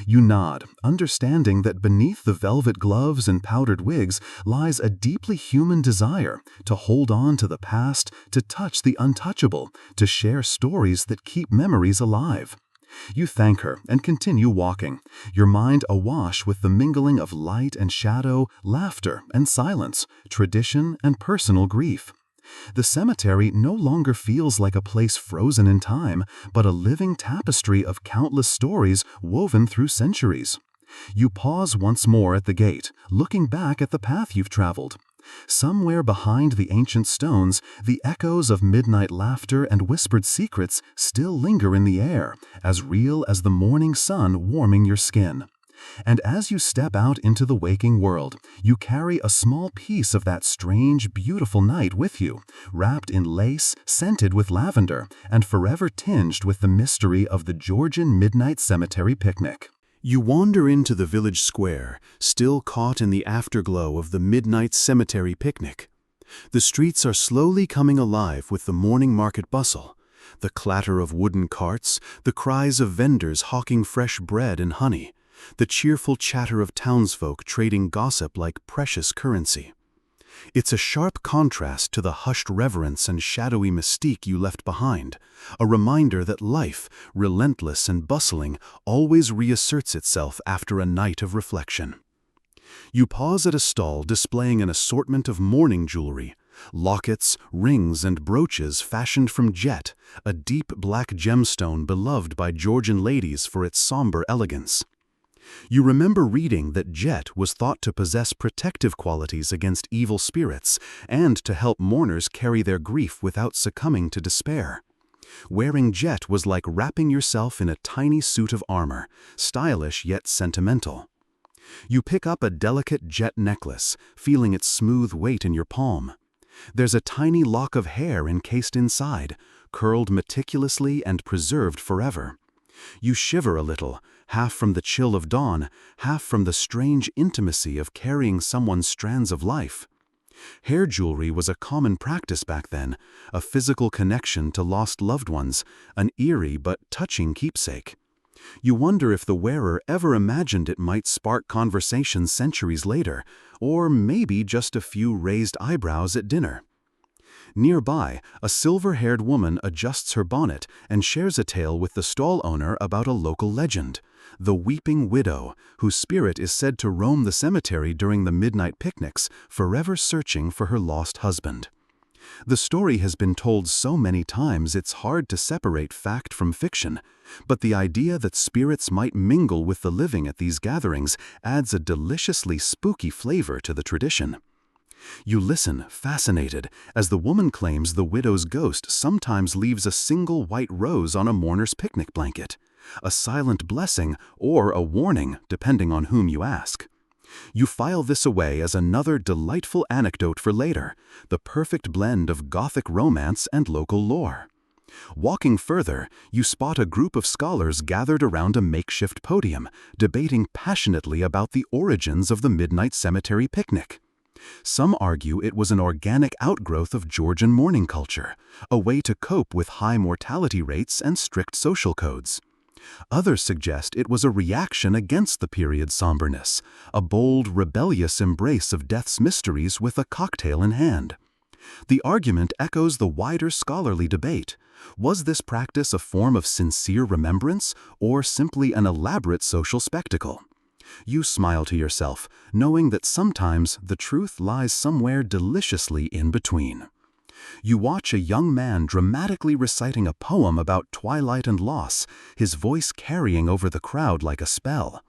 Speaker 2: You nod, understanding that beneath the velvet gloves and powdered wigs lies a deeply human desire to hold on to the past, to touch the untouchable, to share stories that keep memories alive. You thank her and continue walking, your mind awash with the mingling of light and shadow, laughter and silence, tradition and personal grief. The cemetery no longer feels like a place frozen in time, but a living tapestry of countless stories woven through centuries. You pause once more at the gate, looking back at the path you've traveled. Somewhere behind the ancient stones, the echoes of midnight laughter and whispered secrets still linger in the air, as real as the morning sun warming your skin. And as you step out into the waking world, you carry a small piece of that strange, beautiful night with you, wrapped in lace, scented with lavender, and forever tinged with the mystery of the Georgian midnight cemetery picnic.
Speaker 1: You wander into the village square, still caught in the afterglow of the midnight cemetery picnic. The streets are slowly coming alive with the morning market bustle, the clatter of wooden carts, the cries of vendors hawking fresh bread and honey, the cheerful chatter of townsfolk trading gossip like precious currency. It's a sharp contrast to the hushed reverence and shadowy mystique you left behind, a reminder that life, relentless and bustling, always reasserts itself after a night of reflection. You pause at a stall displaying an assortment of mourning jewelry, lockets, rings, and brooches fashioned from jet, a deep black gemstone beloved by Georgian ladies for its somber elegance. You remember reading that jet was thought to possess protective qualities against evil spirits and to help mourners carry their grief without succumbing to despair. Wearing jet was like wrapping yourself in a tiny suit of armor, stylish yet sentimental. You pick up a delicate jet necklace, feeling its smooth weight in your palm. There's a tiny lock of hair encased inside, curled meticulously and preserved forever. You shiver a little, half from the chill of dawn, half from the strange intimacy of carrying someone's strands of life.
Speaker 2: Hair jewelry was a common practice back then, a physical connection to lost loved ones, an eerie but touching keepsake. You wonder if the wearer ever imagined it might spark conversation centuries later, or maybe just a few raised eyebrows at dinner. Nearby, a silver-haired woman adjusts her bonnet and shares a tale with the stall owner about a local legend, the weeping widow, whose spirit is said to roam the cemetery during the midnight picnics, forever searching for her lost husband. The story has been told so many times it's hard to separate fact from fiction, but the idea that spirits might mingle with the living at these gatherings adds a deliciously spooky flavor to the tradition. You listen, fascinated, as the woman claims the widow's ghost sometimes leaves a single white rose on a mourner's picnic blanket, a silent blessing or a warning, depending on whom you ask. You file this away as another delightful anecdote for later, the perfect blend of Gothic romance and local lore. Walking further, you spot a group of scholars gathered around a makeshift podium, debating passionately about the origins of the midnight cemetery picnic. Some argue it was an organic outgrowth of Georgian mourning culture, a way to cope with high mortality rates and strict social codes. Others suggest it was a reaction against the period's somberness, a bold, rebellious embrace of death's mysteries with a cocktail in hand. The argument echoes the wider scholarly debate. Was this practice a form of sincere remembrance, or simply an elaborate social spectacle? You smile to yourself, knowing that sometimes the truth lies somewhere deliciously in between. You watch a young man dramatically reciting a poem about twilight and loss, his voice carrying over the crowd like a spell.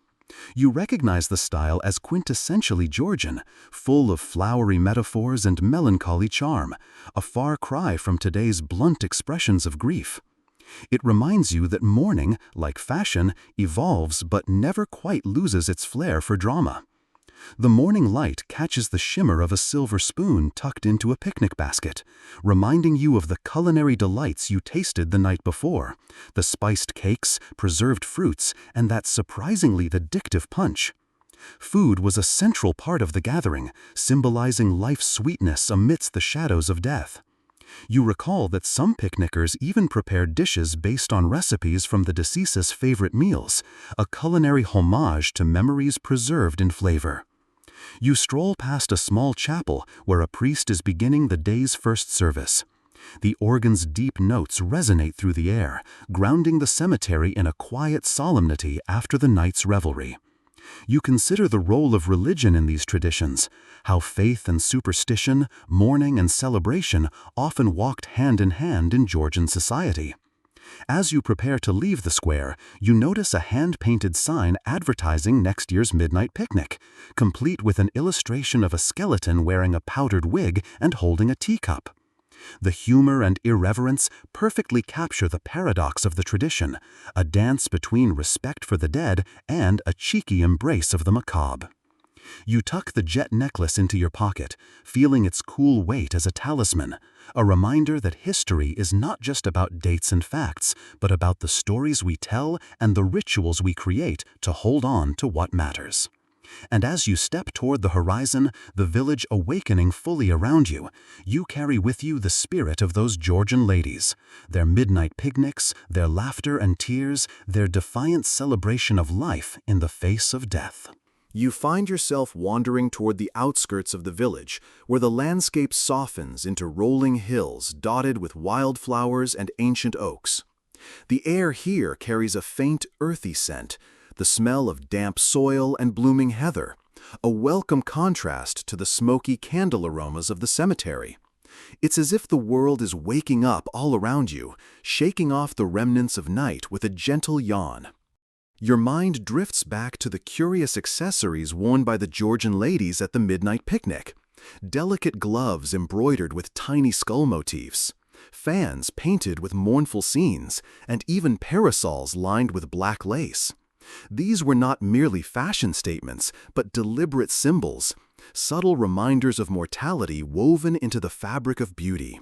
Speaker 2: You recognize the style as quintessentially Georgian, full of flowery metaphors and melancholy charm, a far cry from today's blunt expressions of grief. It reminds you that mourning, like fashion, evolves but never quite loses its flair for drama. The morning light catches the shimmer of a silver spoon tucked into a picnic basket, reminding you of the culinary delights you tasted the night before, the spiced cakes, preserved fruits, and that surprisingly addictive punch. Food was a central part of the gathering, symbolizing life's sweetness amidst the shadows of death. You recall that some picnickers even prepared dishes based on recipes from the deceased's favorite meals, a culinary homage to memories preserved in flavor. You stroll past a small chapel where a priest is beginning the day's first service. The organ's deep notes resonate through the air, grounding the cemetery in a quiet solemnity after the night's revelry. You consider the role of religion in these traditions, how faith and superstition, mourning and celebration often walked hand in hand in Georgian society. As you prepare to leave the square, you notice a hand-painted sign advertising next year's midnight picnic, complete with an illustration of a skeleton wearing a powdered wig and holding a teacup. The humor and irreverence perfectly capture the paradox of the tradition, a dance between respect for the dead and a cheeky embrace of the macabre. You tuck the jet necklace into your pocket, feeling its cool weight as a talisman, a reminder that history is not just about dates and facts, but about the stories we tell and the rituals we create to hold on to what matters. And as you step toward the horizon, the village awakening fully around you, you carry with you the spirit of those Georgian ladies, their midnight picnics, their laughter and tears, their defiant celebration of life in the face of death.
Speaker 1: You find yourself wandering toward the outskirts of the village, where the landscape softens into rolling hills dotted with wildflowers and ancient oaks. The air here carries a faint, earthy scent, the smell of damp soil and blooming heather, a welcome contrast to the smoky candle aromas of the cemetery. It's as if the world is waking up all around you, shaking off the remnants of night with a gentle yawn. Your mind drifts back to the curious accessories worn by the Georgian ladies at the midnight picnic. Delicate gloves embroidered with tiny skull motifs, fans painted with mournful scenes, and even parasols lined with black lace. These were not merely fashion statements, but deliberate symbols, subtle reminders of mortality woven into the fabric of beauty.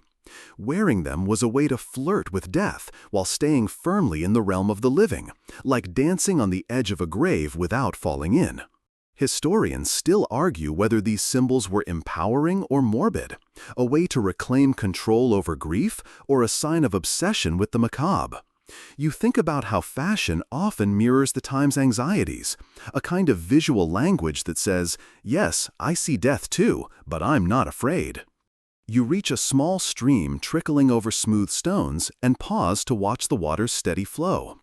Speaker 1: Wearing them was a way to flirt with death while staying firmly in the realm of the living, like dancing on the edge of a grave without falling in. Historians still argue whether these symbols were empowering or morbid, a way to reclaim control over grief or a sign of obsession with the macabre. You think about how fashion often mirrors the time's anxieties, a kind of visual language that says, yes, I see death too, but I'm not afraid. You reach a small stream trickling over smooth stones and pause to watch the water's steady flow.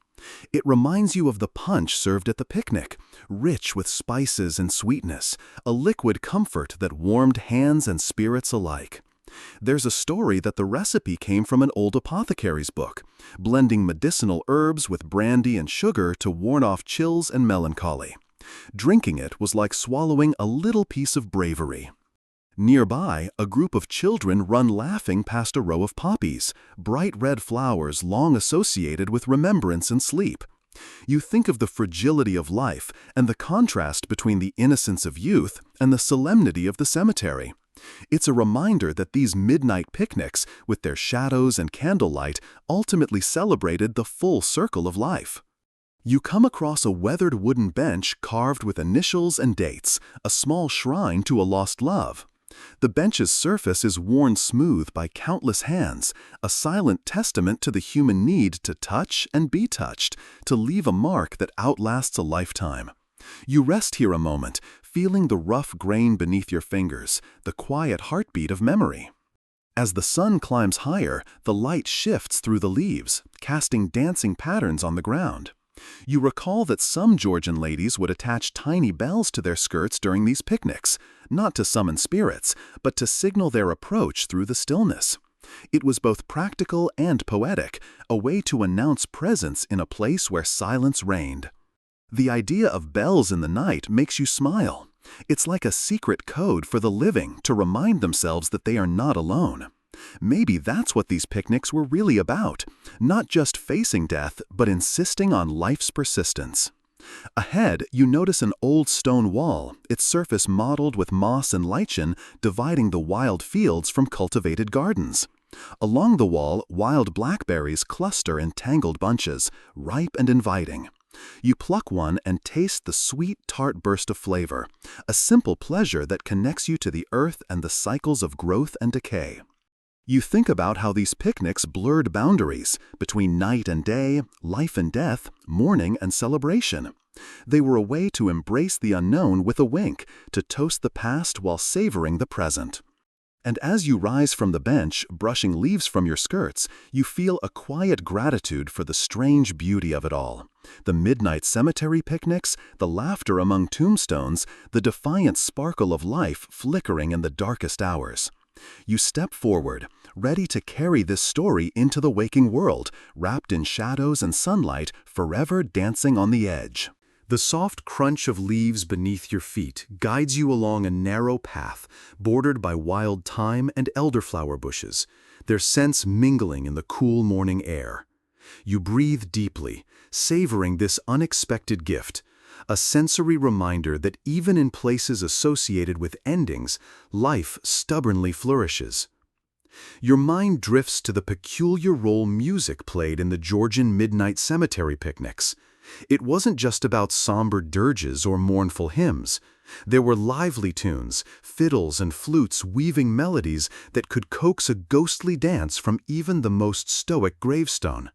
Speaker 1: It reminds you of the punch served at the picnic, rich with spices and sweetness, a liquid comfort that warmed hands and spirits alike. There's a story that the recipe came from an old apothecary's book, blending medicinal herbs with brandy and sugar to ward off chills and melancholy. Drinking it was like swallowing a little piece of bravery. Nearby, a group of children run laughing past a row of poppies, bright red flowers long associated with remembrance and sleep. You think of the fragility of life and the contrast between the innocence of youth and the solemnity of the cemetery. It's a reminder that these midnight picnics, with their shadows and candlelight, ultimately celebrated the full circle of life. You come across a weathered wooden bench carved with initials and dates, a small shrine to a lost love. The bench's surface is worn smooth by countless hands, a silent testament to the human need to touch and be touched, to leave a mark that outlasts a lifetime. You rest here a moment, feeling the rough grain beneath your fingers, the quiet heartbeat of memory. As the sun climbs higher, the light shifts through the leaves, casting dancing patterns on the ground. You recall that some Georgian ladies would attach tiny bells to their skirts during these picnics, not to summon spirits, but to signal their approach through the stillness. It was both practical and poetic, a way to announce presence in a place where silence reigned. The idea of bells in the night makes you smile. It's like a secret code for the living to remind themselves that they are not alone. Maybe that's what these picnics were really about, not just facing death, but insisting on life's persistence. Ahead, you notice an old stone wall, its surface mottled with moss and lichen, dividing the wild fields from cultivated gardens. Along the wall, wild blackberries cluster in tangled bunches, ripe and inviting. You pluck one and taste the sweet, tart burst of flavor, a simple pleasure that connects you to the earth and the cycles of growth and decay. You think about how these picnics blurred boundaries between night and day, life and death, mourning and celebration. They were a way to embrace the unknown with a wink, to toast the past while savoring the present. And as you rise from the bench, brushing leaves from your skirts, you feel a quiet gratitude for the strange beauty of it all. The midnight cemetery picnics, the laughter among tombstones, the defiant sparkle of life flickering in the darkest hours. You step forward, ready to carry this story into the waking world, wrapped in shadows and sunlight, forever dancing on the edge. The soft crunch of leaves beneath your feet guides you along a narrow path, bordered by wild thyme and elderflower bushes, their scents mingling in the cool morning air. You breathe deeply, savoring this unexpected gift, a sensory reminder that even in places associated with endings, life stubbornly flourishes. Your mind drifts to the peculiar role music played in the Georgian midnight cemetery picnics. It wasn't just about somber dirges or mournful hymns. There were lively tunes, fiddles and flutes weaving melodies that could coax a ghostly dance from even the most stoic gravestone.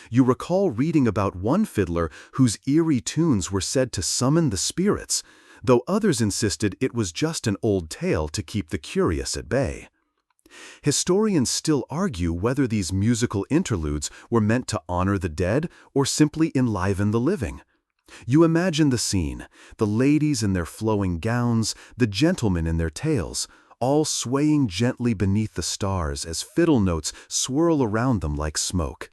Speaker 1: You recall reading about one fiddler whose eerie tunes were said to summon the spirits, though others insisted it was just an old tale to keep the curious at bay. Historians still argue whether these musical interludes were meant to honor the dead or simply enliven the living. You imagine the scene, the ladies in their flowing gowns, the gentlemen in their tails, all swaying gently beneath the stars as fiddle notes swirl around them like smoke.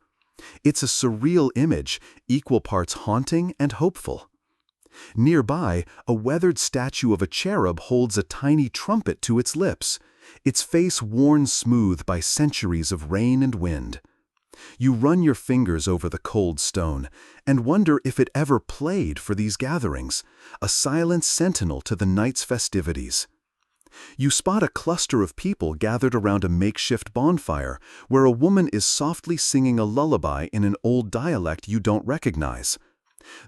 Speaker 1: It's a surreal image, equal parts haunting and hopeful. Nearby, a weathered statue of a cherub holds a tiny trumpet to its lips, its face worn smooth by centuries of rain and wind. You run your fingers over the cold stone and wonder if it ever played for these gatherings, a silent sentinel to the night's festivities. You spot a cluster of people gathered around a makeshift bonfire where a woman is softly singing a lullaby in an old dialect you don't recognize.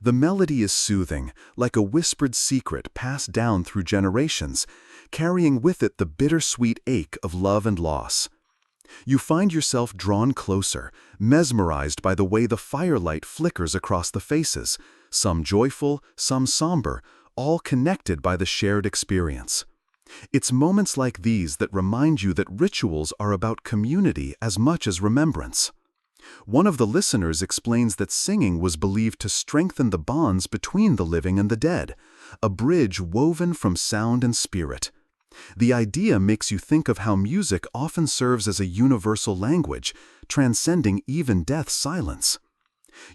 Speaker 2: The melody is soothing, like a whispered secret passed down through generations, carrying with it the bittersweet ache of love and loss. You find yourself drawn closer, mesmerized by the way the firelight flickers across the faces, some joyful, some somber, all connected by the shared experience. It's moments like these that remind you that rituals are about community as much as remembrance. One of the listeners explains that singing was believed to strengthen the bonds between the living and the dead, a bridge woven from sound and spirit. The idea makes you think of how music often serves as a universal language, transcending even death's silence.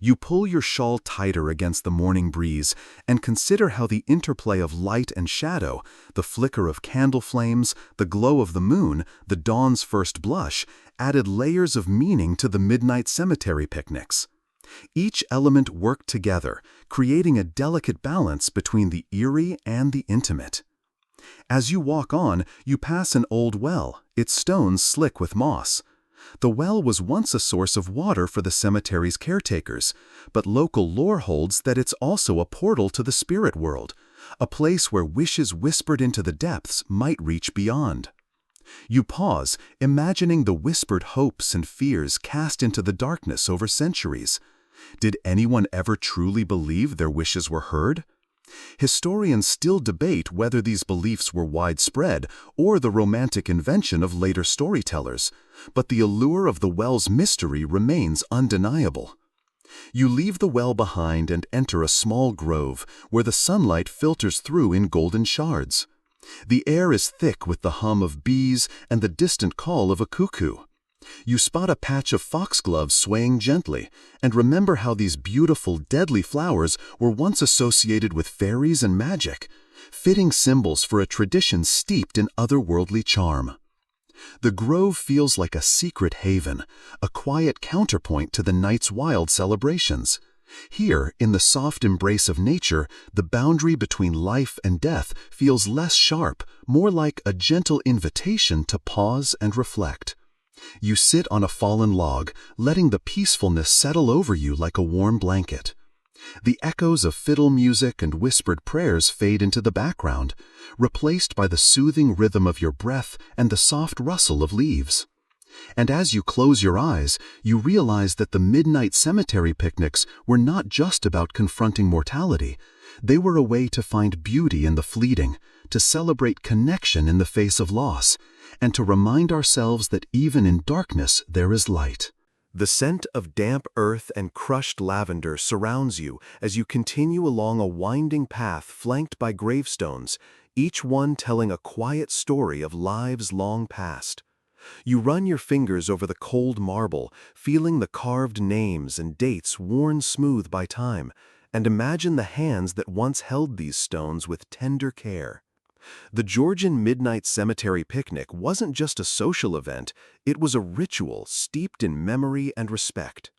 Speaker 2: You pull your shawl tighter against the morning breeze and consider how the interplay of light and shadow, the flicker of candle flames, the glow of the moon, the dawn's first blush, added layers of meaning to the midnight cemetery picnics. Each element worked together, creating a delicate balance between the eerie and the intimate. As you walk on, you pass an old well, its stones slick with moss. The well was once a source of water for the cemetery's caretakers, but local lore holds that it's also a portal to the spirit world, a place where wishes whispered into the depths might reach beyond. You pause, imagining the whispered hopes and fears cast into the darkness over centuries. Did anyone ever truly believe their wishes were heard? Historians still debate whether these beliefs were widespread or the romantic invention of later storytellers, but the allure of the well's mystery remains undeniable. You leave the well behind and enter a small grove where the sunlight filters through in golden shards. The air is thick with the hum of bees and the distant call of a cuckoo. You spot a patch of foxgloves swaying gently, and remember how these beautiful, deadly flowers were once associated with fairies and magic, fitting symbols for a tradition steeped in otherworldly charm. The grove feels like a secret haven, a quiet counterpoint to the night's wild celebrations. Here, in the soft embrace of nature, the boundary between life and death feels less sharp, more like a gentle invitation to pause and reflect. You sit on a fallen log, letting the peacefulness settle over you like a warm blanket. The echoes of fiddle music and whispered prayers fade into the background, replaced by the soothing rhythm of your breath and the soft rustle of leaves. And as you close your eyes, you realize that the midnight cemetery picnics were not just about confronting mortality. They were a way to find beauty in the fleeting, to celebrate connection in the face of loss, and to remind ourselves that even in darkness there is light.
Speaker 1: The scent of damp earth and crushed lavender surrounds you as you continue along a winding path flanked by gravestones, each one telling a quiet story of lives long past. You run your fingers over the cold marble, feeling the carved names and dates worn smooth by time, and imagine the hands that once held these stones with tender care. The Georgian Midnight Cemetery Picnic wasn't just a social event, it was a ritual steeped in memory and respect.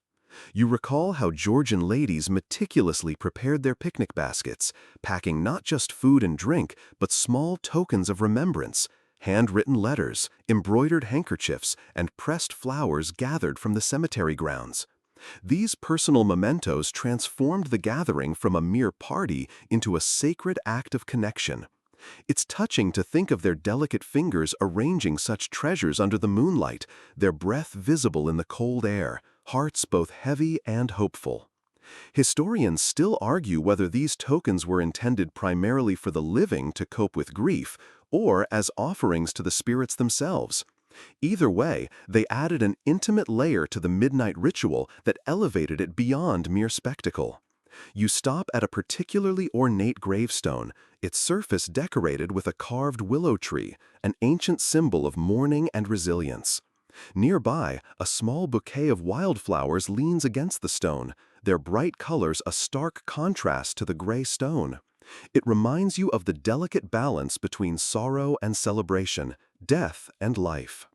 Speaker 1: You recall how Georgian ladies meticulously prepared their picnic baskets, packing not just food and drink, but small tokens of remembrance, handwritten letters, embroidered handkerchiefs, and pressed flowers gathered from the cemetery grounds. These personal mementos transformed the gathering from a mere party into a sacred act of connection. It's touching to think of their delicate fingers arranging such treasures under the moonlight, their breath visible in the cold air, hearts both heavy and hopeful. Historians still argue whether these tokens were intended primarily for the living to cope with grief, or as offerings to the spirits themselves. Either way, they added an intimate layer to the midnight ritual that elevated it beyond mere spectacle. You stop at a particularly ornate gravestone, its surface decorated with a carved willow tree, an ancient symbol of mourning and resilience. Nearby, a small bouquet of wildflowers leans against the stone, their bright colors a stark contrast to the gray stone. It reminds you of the delicate balance between sorrow and celebration, death and life.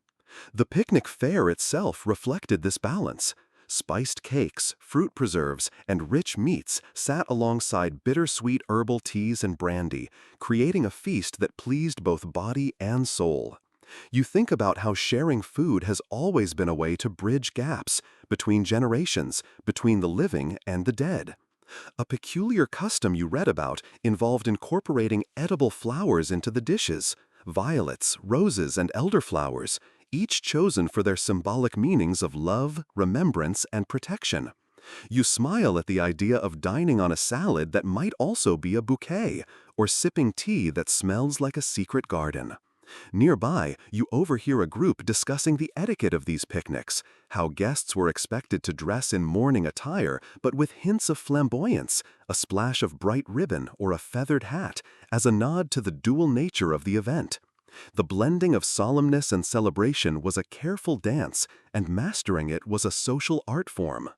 Speaker 1: The picnic fare itself reflected this balance. Spiced cakes, fruit preserves, and rich meats sat alongside bittersweet herbal teas and brandy, creating a feast that pleased both body and soul. You think about how sharing food has always been a way to bridge gaps between generations, between the living and the dead. A peculiar custom you read about involved incorporating edible flowers into the dishes: violets, roses, and elderflowers, each chosen for their symbolic meanings of love, remembrance, and protection. You smile at the idea of dining on a salad that might also be a bouquet, or sipping tea that smells like a secret garden. Nearby, you overhear a group discussing the etiquette of these picnics, how guests were expected to dress in morning attire, but with hints of flamboyance, a splash of bright ribbon, or a feathered hat, as a nod to the dual nature of the event. The blending of solemnness and celebration was a careful dance, and mastering it was a social art form.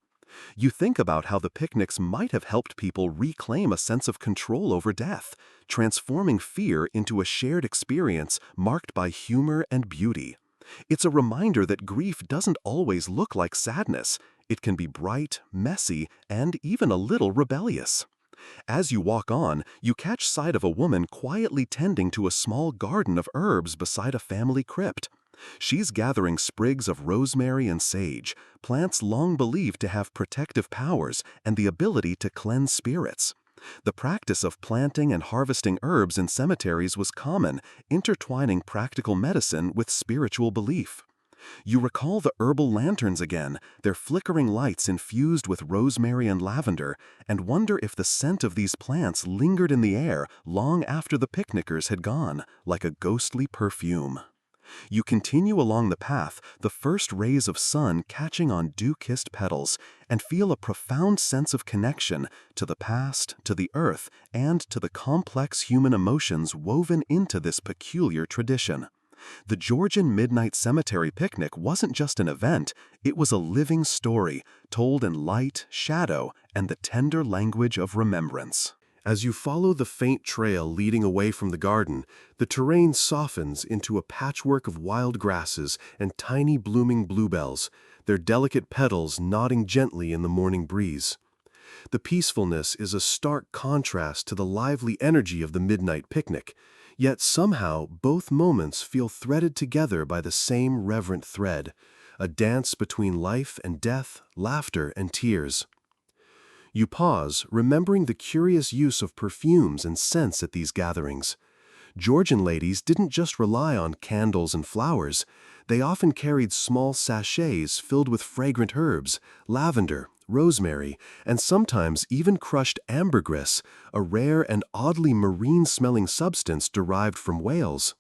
Speaker 1: You think about how the picnics might have helped people reclaim a sense of control over death, transforming fear into a shared experience marked by humor and beauty. It's a reminder that grief doesn't always look like sadness. It can be bright, messy, and even a little rebellious. As you walk on, you catch sight of a woman quietly tending to a small garden of herbs beside a family crypt. She's gathering sprigs of rosemary and sage, plants long believed to have protective powers and the ability to cleanse spirits. The practice of planting and harvesting herbs in cemeteries was common, intertwining practical medicine with spiritual belief. You recall the herbal lanterns again, their flickering lights infused with rosemary and lavender, and wonder if the scent of these plants lingered in the air long after the picnickers had gone, like a ghostly perfume. You continue along the path, the first rays of sun catching on dew-kissed petals, and feel a profound sense of connection to the past, to the earth, and to the complex human emotions woven into this peculiar tradition. The Georgian Midnight Cemetery Picnic wasn't just an event, it was a living story, told in light, shadow, and the tender language of remembrance. As you follow the faint trail leading away from the garden, the terrain softens into a patchwork of wild grasses and tiny blooming bluebells, their delicate petals nodding gently in the morning breeze. The peacefulness is a stark contrast to the lively energy of the midnight picnic, yet somehow both moments feel threaded together by the same reverent thread, a dance between life and death, laughter and tears. You pause, remembering the curious use of perfumes and scents at these gatherings. Georgian ladies didn't just rely on candles and flowers. They often carried small sachets filled with fragrant herbs, lavender, rosemary, and sometimes even crushed ambergris, a rare and oddly marine-smelling substance derived from whales.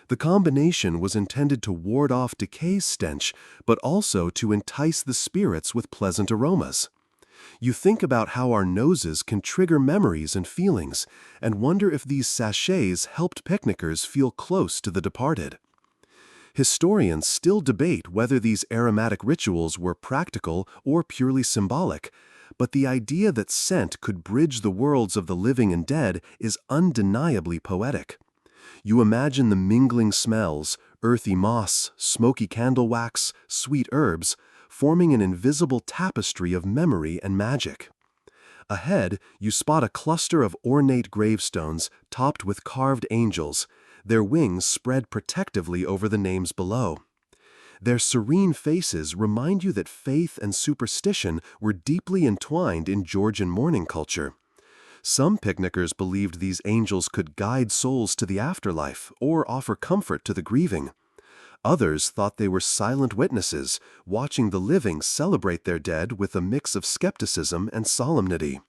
Speaker 1: The combination was intended to ward off decay's stench, but also to entice the spirits with pleasant aromas. You think about how our noses can trigger memories and feelings, and wonder if these sachets helped picnickers feel close to the departed. Historians still debate whether these aromatic rituals were practical or purely symbolic, but the idea that scent could bridge the worlds of the living and dead is undeniably poetic. You imagine the mingling smells, earthy moss, smoky candle wax, sweet herbs, forming an invisible tapestry of memory and magic. Ahead, you spot a cluster of ornate gravestones topped with carved angels, their wings spread protectively over the names below. Their serene faces remind you that faith and superstition were deeply entwined in Georgian mourning culture. Some picnickers believed these angels could guide souls to the afterlife or offer comfort to the grieving. Others thought they were silent witnesses, watching the living celebrate their dead with a mix of skepticism and solemnity.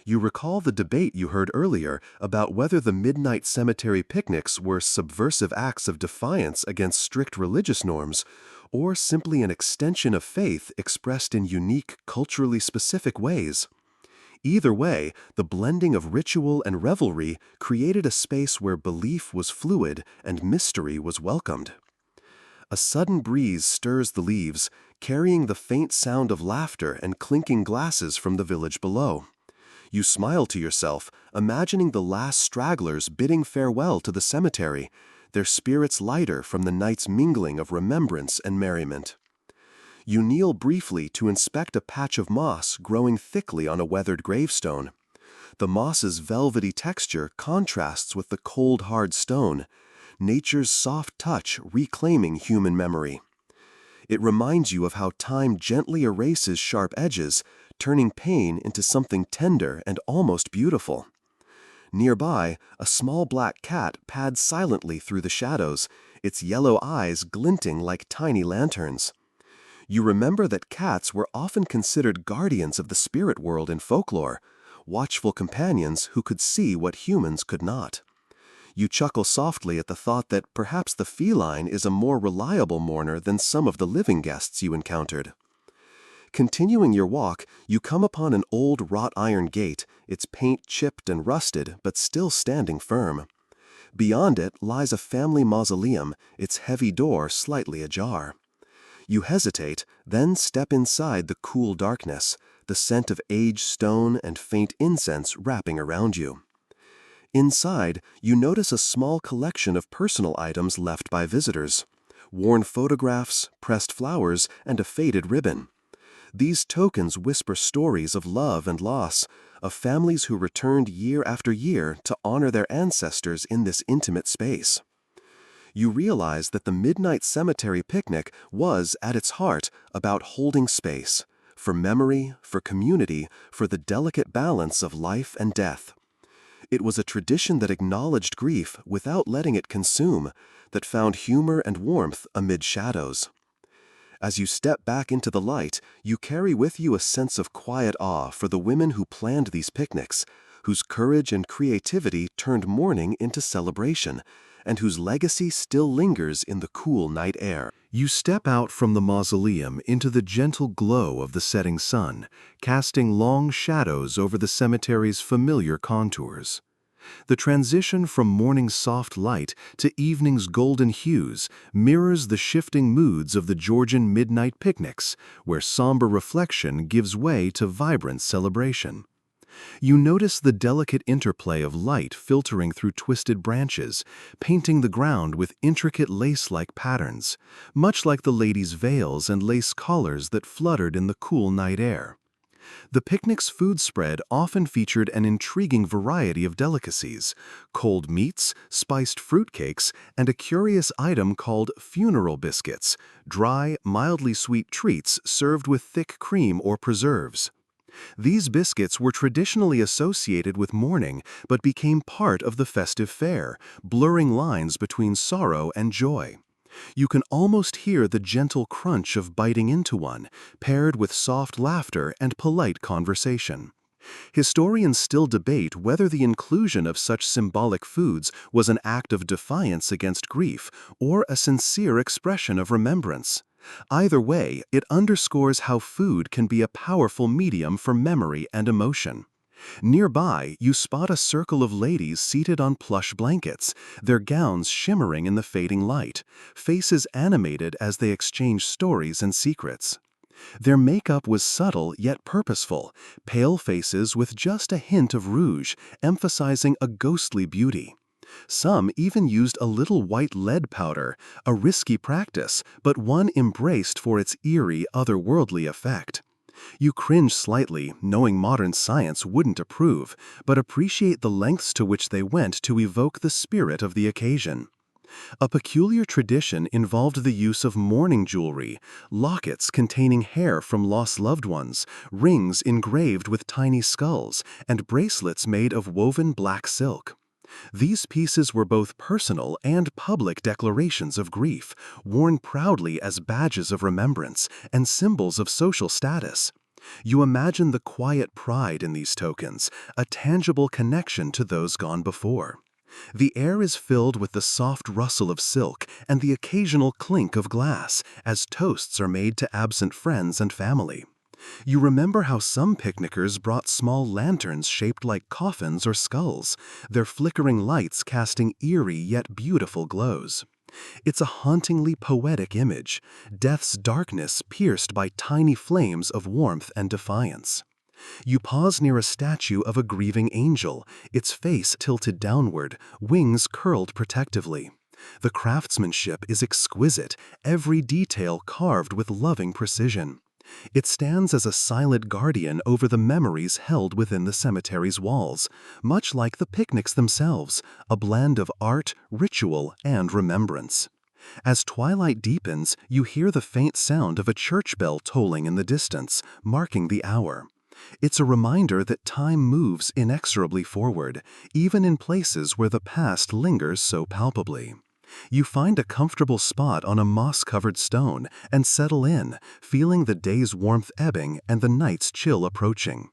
Speaker 1: You recall the debate you heard earlier about whether the midnight cemetery picnics were subversive acts of defiance against strict religious norms, or simply an extension of faith expressed in unique, culturally specific ways. Either way, the blending of ritual and revelry created a space where belief was fluid and mystery was welcomed. A sudden breeze stirs the leaves, carrying the faint sound of laughter and clinking glasses from the village below. You smile to yourself, imagining the last stragglers bidding farewell to the cemetery, their spirits lighter from the night's mingling of remembrance and merriment. You kneel briefly to inspect a patch of moss growing thickly on a weathered gravestone. The moss's velvety texture contrasts with the cold, hard stone, nature's soft touch reclaiming human memory. It reminds you of how time gently erases sharp edges, turning pain into something tender and almost beautiful. Nearby, a small black cat pads silently through the shadows, its yellow eyes glinting like tiny lanterns. You remember that cats were often considered guardians of the spirit world in folklore, watchful companions who could see what humans could not. You chuckle softly at the thought that perhaps the feline is a more reliable mourner than some of the living guests you encountered. Continuing your walk, you come upon an old wrought iron gate, its paint chipped and rusted but still standing firm. Beyond it lies a family mausoleum, its heavy door slightly ajar. You hesitate, then step inside the cool darkness, the scent of aged stone and faint incense wrapping around you. Inside, you notice a small collection of personal items left by visitors: worn photographs, pressed flowers, and a faded ribbon. These tokens whisper stories of love and loss, of families who returned year after year to honor their ancestors in this intimate space. You realize that the Midnight Cemetery picnic was, at its heart, about holding space, for memory, for community, for the delicate balance of life and death. It was a tradition that acknowledged grief without letting it consume, that found humor and warmth amid shadows. As you step back into the light, you carry with you a sense of quiet awe for the women who planned these picnics, whose courage and creativity turned mourning into celebration, and whose legacy still lingers in the cool night air. You step out from the mausoleum into the gentle glow of the setting sun, casting long shadows over the cemetery's familiar contours. The transition from morning's soft light to evening's golden hues mirrors the shifting moods of the Georgian midnight picnics, where somber reflection gives way to vibrant celebration. You notice the delicate interplay of light filtering through twisted branches, painting the ground with intricate lace-like patterns, much like the ladies' veils and lace collars that fluttered in the cool night air. The picnic's food spread often featured an intriguing variety of delicacies: cold meats, spiced fruitcakes, and a curious item called funeral biscuits, dry, mildly sweet treats served with thick cream or preserves. These biscuits were traditionally associated with mourning, but became part of the festive fare, blurring lines between sorrow and joy. You can almost hear the gentle crunch of biting into one, paired with soft laughter and polite conversation. Historians still debate whether the inclusion of such symbolic foods was an act of defiance against grief or a sincere expression of remembrance. Either way, it underscores how food can be a powerful medium for memory and emotion. Nearby, you spot a circle of ladies seated on plush blankets, their gowns shimmering in the fading light, faces animated as they exchange stories and secrets. Their makeup was subtle yet purposeful, pale faces with just a hint of rouge, emphasizing a ghostly beauty. Some even used a little white lead powder, a risky practice, but one embraced for its eerie, otherworldly effect. You cringe slightly, knowing modern science wouldn't approve, but appreciate the lengths to which they went to evoke the spirit of the occasion. A peculiar tradition involved the use of mourning jewelry, lockets containing hair from lost loved ones, rings engraved with tiny skulls, and bracelets made of woven black silk. These pieces were both personal and public declarations of grief, worn proudly as badges of remembrance and symbols of social status. You imagine the quiet pride in these tokens, a tangible connection to those gone before. The air is filled with the soft rustle of silk and the occasional clink of glass as toasts are made to absent friends and family. You remember how some picnickers brought small lanterns shaped like coffins or skulls, their flickering lights casting eerie yet beautiful glows. It's a hauntingly poetic image, death's darkness pierced by tiny flames of warmth and defiance. You pause near a statue of a grieving angel, its face tilted downward, wings curled protectively. The craftsmanship is exquisite, every detail carved with loving precision. It stands as a silent guardian over the memories held within the cemetery's walls, much like the picnics themselves, a blend of art, ritual, and remembrance. As twilight deepens, you hear the faint sound of a church bell tolling in the distance, marking the hour. It's a reminder that time moves inexorably forward, even in places where the past lingers so palpably. You find a comfortable spot on a moss-covered stone and settle in, feeling the day's warmth ebbing and the night's chill approaching.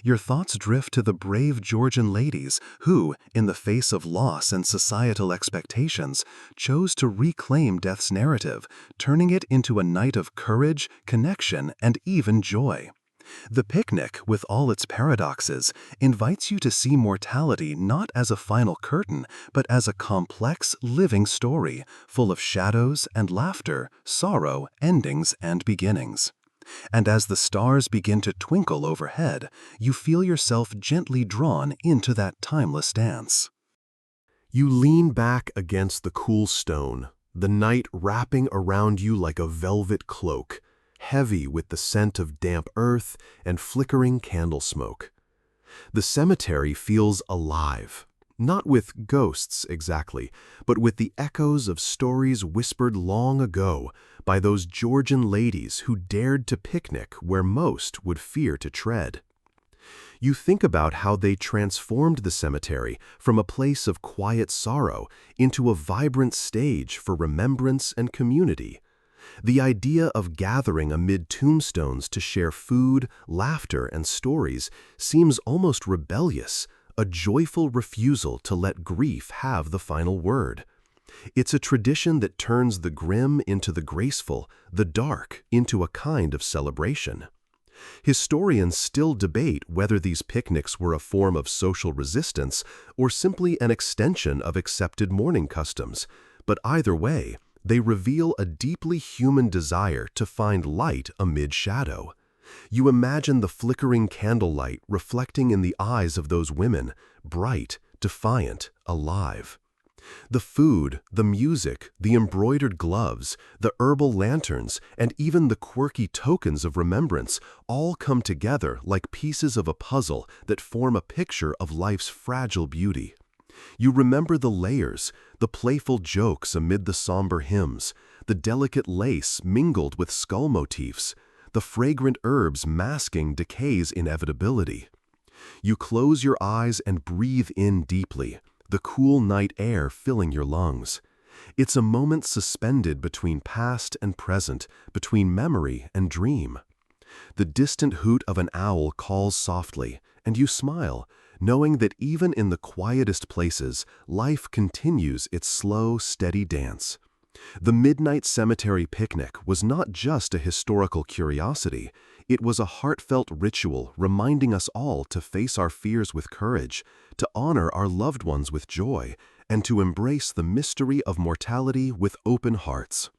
Speaker 1: Your thoughts drift to the brave Georgian ladies who, in the face of loss and societal expectations, chose to reclaim death's narrative, turning it into a night of courage, connection, and even joy. The picnic, with all its paradoxes, invites you to see mortality not as a final curtain, but as a complex, living story, full of shadows and laughter, sorrow, endings, and beginnings. And as the stars begin to twinkle overhead, you feel yourself gently drawn into that timeless dance. You lean back against the cool stone, the night wrapping around you like a velvet cloak, heavy with the scent of damp earth and flickering candle smoke. The cemetery feels alive, not with ghosts exactly, but with the echoes of stories whispered long ago by those Georgian ladies who dared to picnic where most would fear to tread. You think about how they transformed the cemetery from a place of quiet sorrow into a vibrant stage for remembrance and community. The idea of gathering amid tombstones to share food, laughter, and stories seems almost rebellious, a joyful refusal to let grief have the final word. It's a tradition that turns the grim into the graceful, the dark into a kind of celebration. Historians still debate whether these picnics were a form of social resistance or simply an extension of accepted mourning customs, but either way, they reveal a deeply human desire to find light amid shadow. You imagine the flickering candlelight reflecting in the eyes of those women, bright, defiant, alive. The food, the music, the embroidered gloves, the herbal lanterns, and even the quirky tokens of remembrance all come together like pieces of a puzzle that form a picture of life's fragile beauty. You remember the layers, the playful jokes amid the somber hymns, the delicate lace mingled with skull motifs, the fragrant herbs masking decay's inevitability. You close your eyes and breathe in deeply, the cool night air filling your lungs. It's a moment suspended between past and present, between memory and dream. The distant hoot of an owl calls softly, and you smile, knowing that even in the quietest places, life continues its slow, steady dance. The midnight cemetery picnic was not just a historical curiosity, it was a heartfelt ritual reminding us all to face our fears with courage, to honor our loved ones with joy, and to embrace the mystery of mortality with open hearts.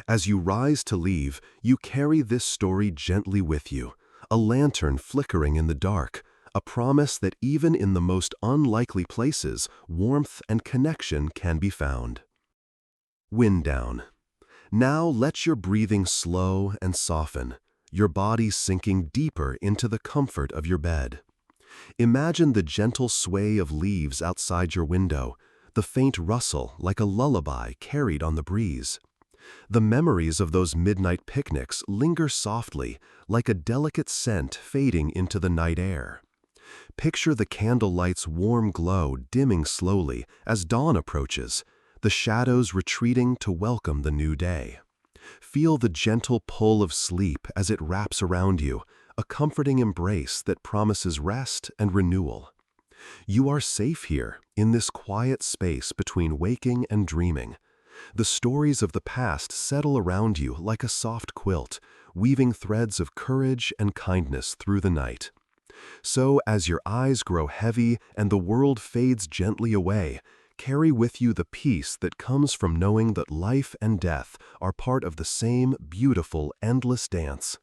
Speaker 1: As you rise to leave, you carry this story gently with you, a lantern flickering in the dark, a promise that even in the most unlikely places, warmth and connection can be found. Wind down. Now let your breathing slow and soften, your body sinking deeper into the comfort of your bed. Imagine the gentle sway of leaves outside your window, the faint rustle like a lullaby carried on the breeze. The memories of those midnight picnics linger softly, like a delicate scent fading into the night air. Picture the candlelight's warm glow dimming slowly as dawn approaches, the shadows retreating to welcome the new day. Feel the gentle pull of sleep as it wraps around you, a comforting embrace that promises rest and renewal. You are safe here, in this quiet space between waking and dreaming. The stories of the past settle around you like a soft quilt, weaving threads of courage and kindness through the night. So, as your eyes grow heavy and the world fades gently away, carry with you the peace that comes from knowing that life and death are part of the same beautiful, endless dance.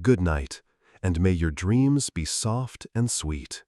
Speaker 1: Good night, and may your dreams be soft and sweet.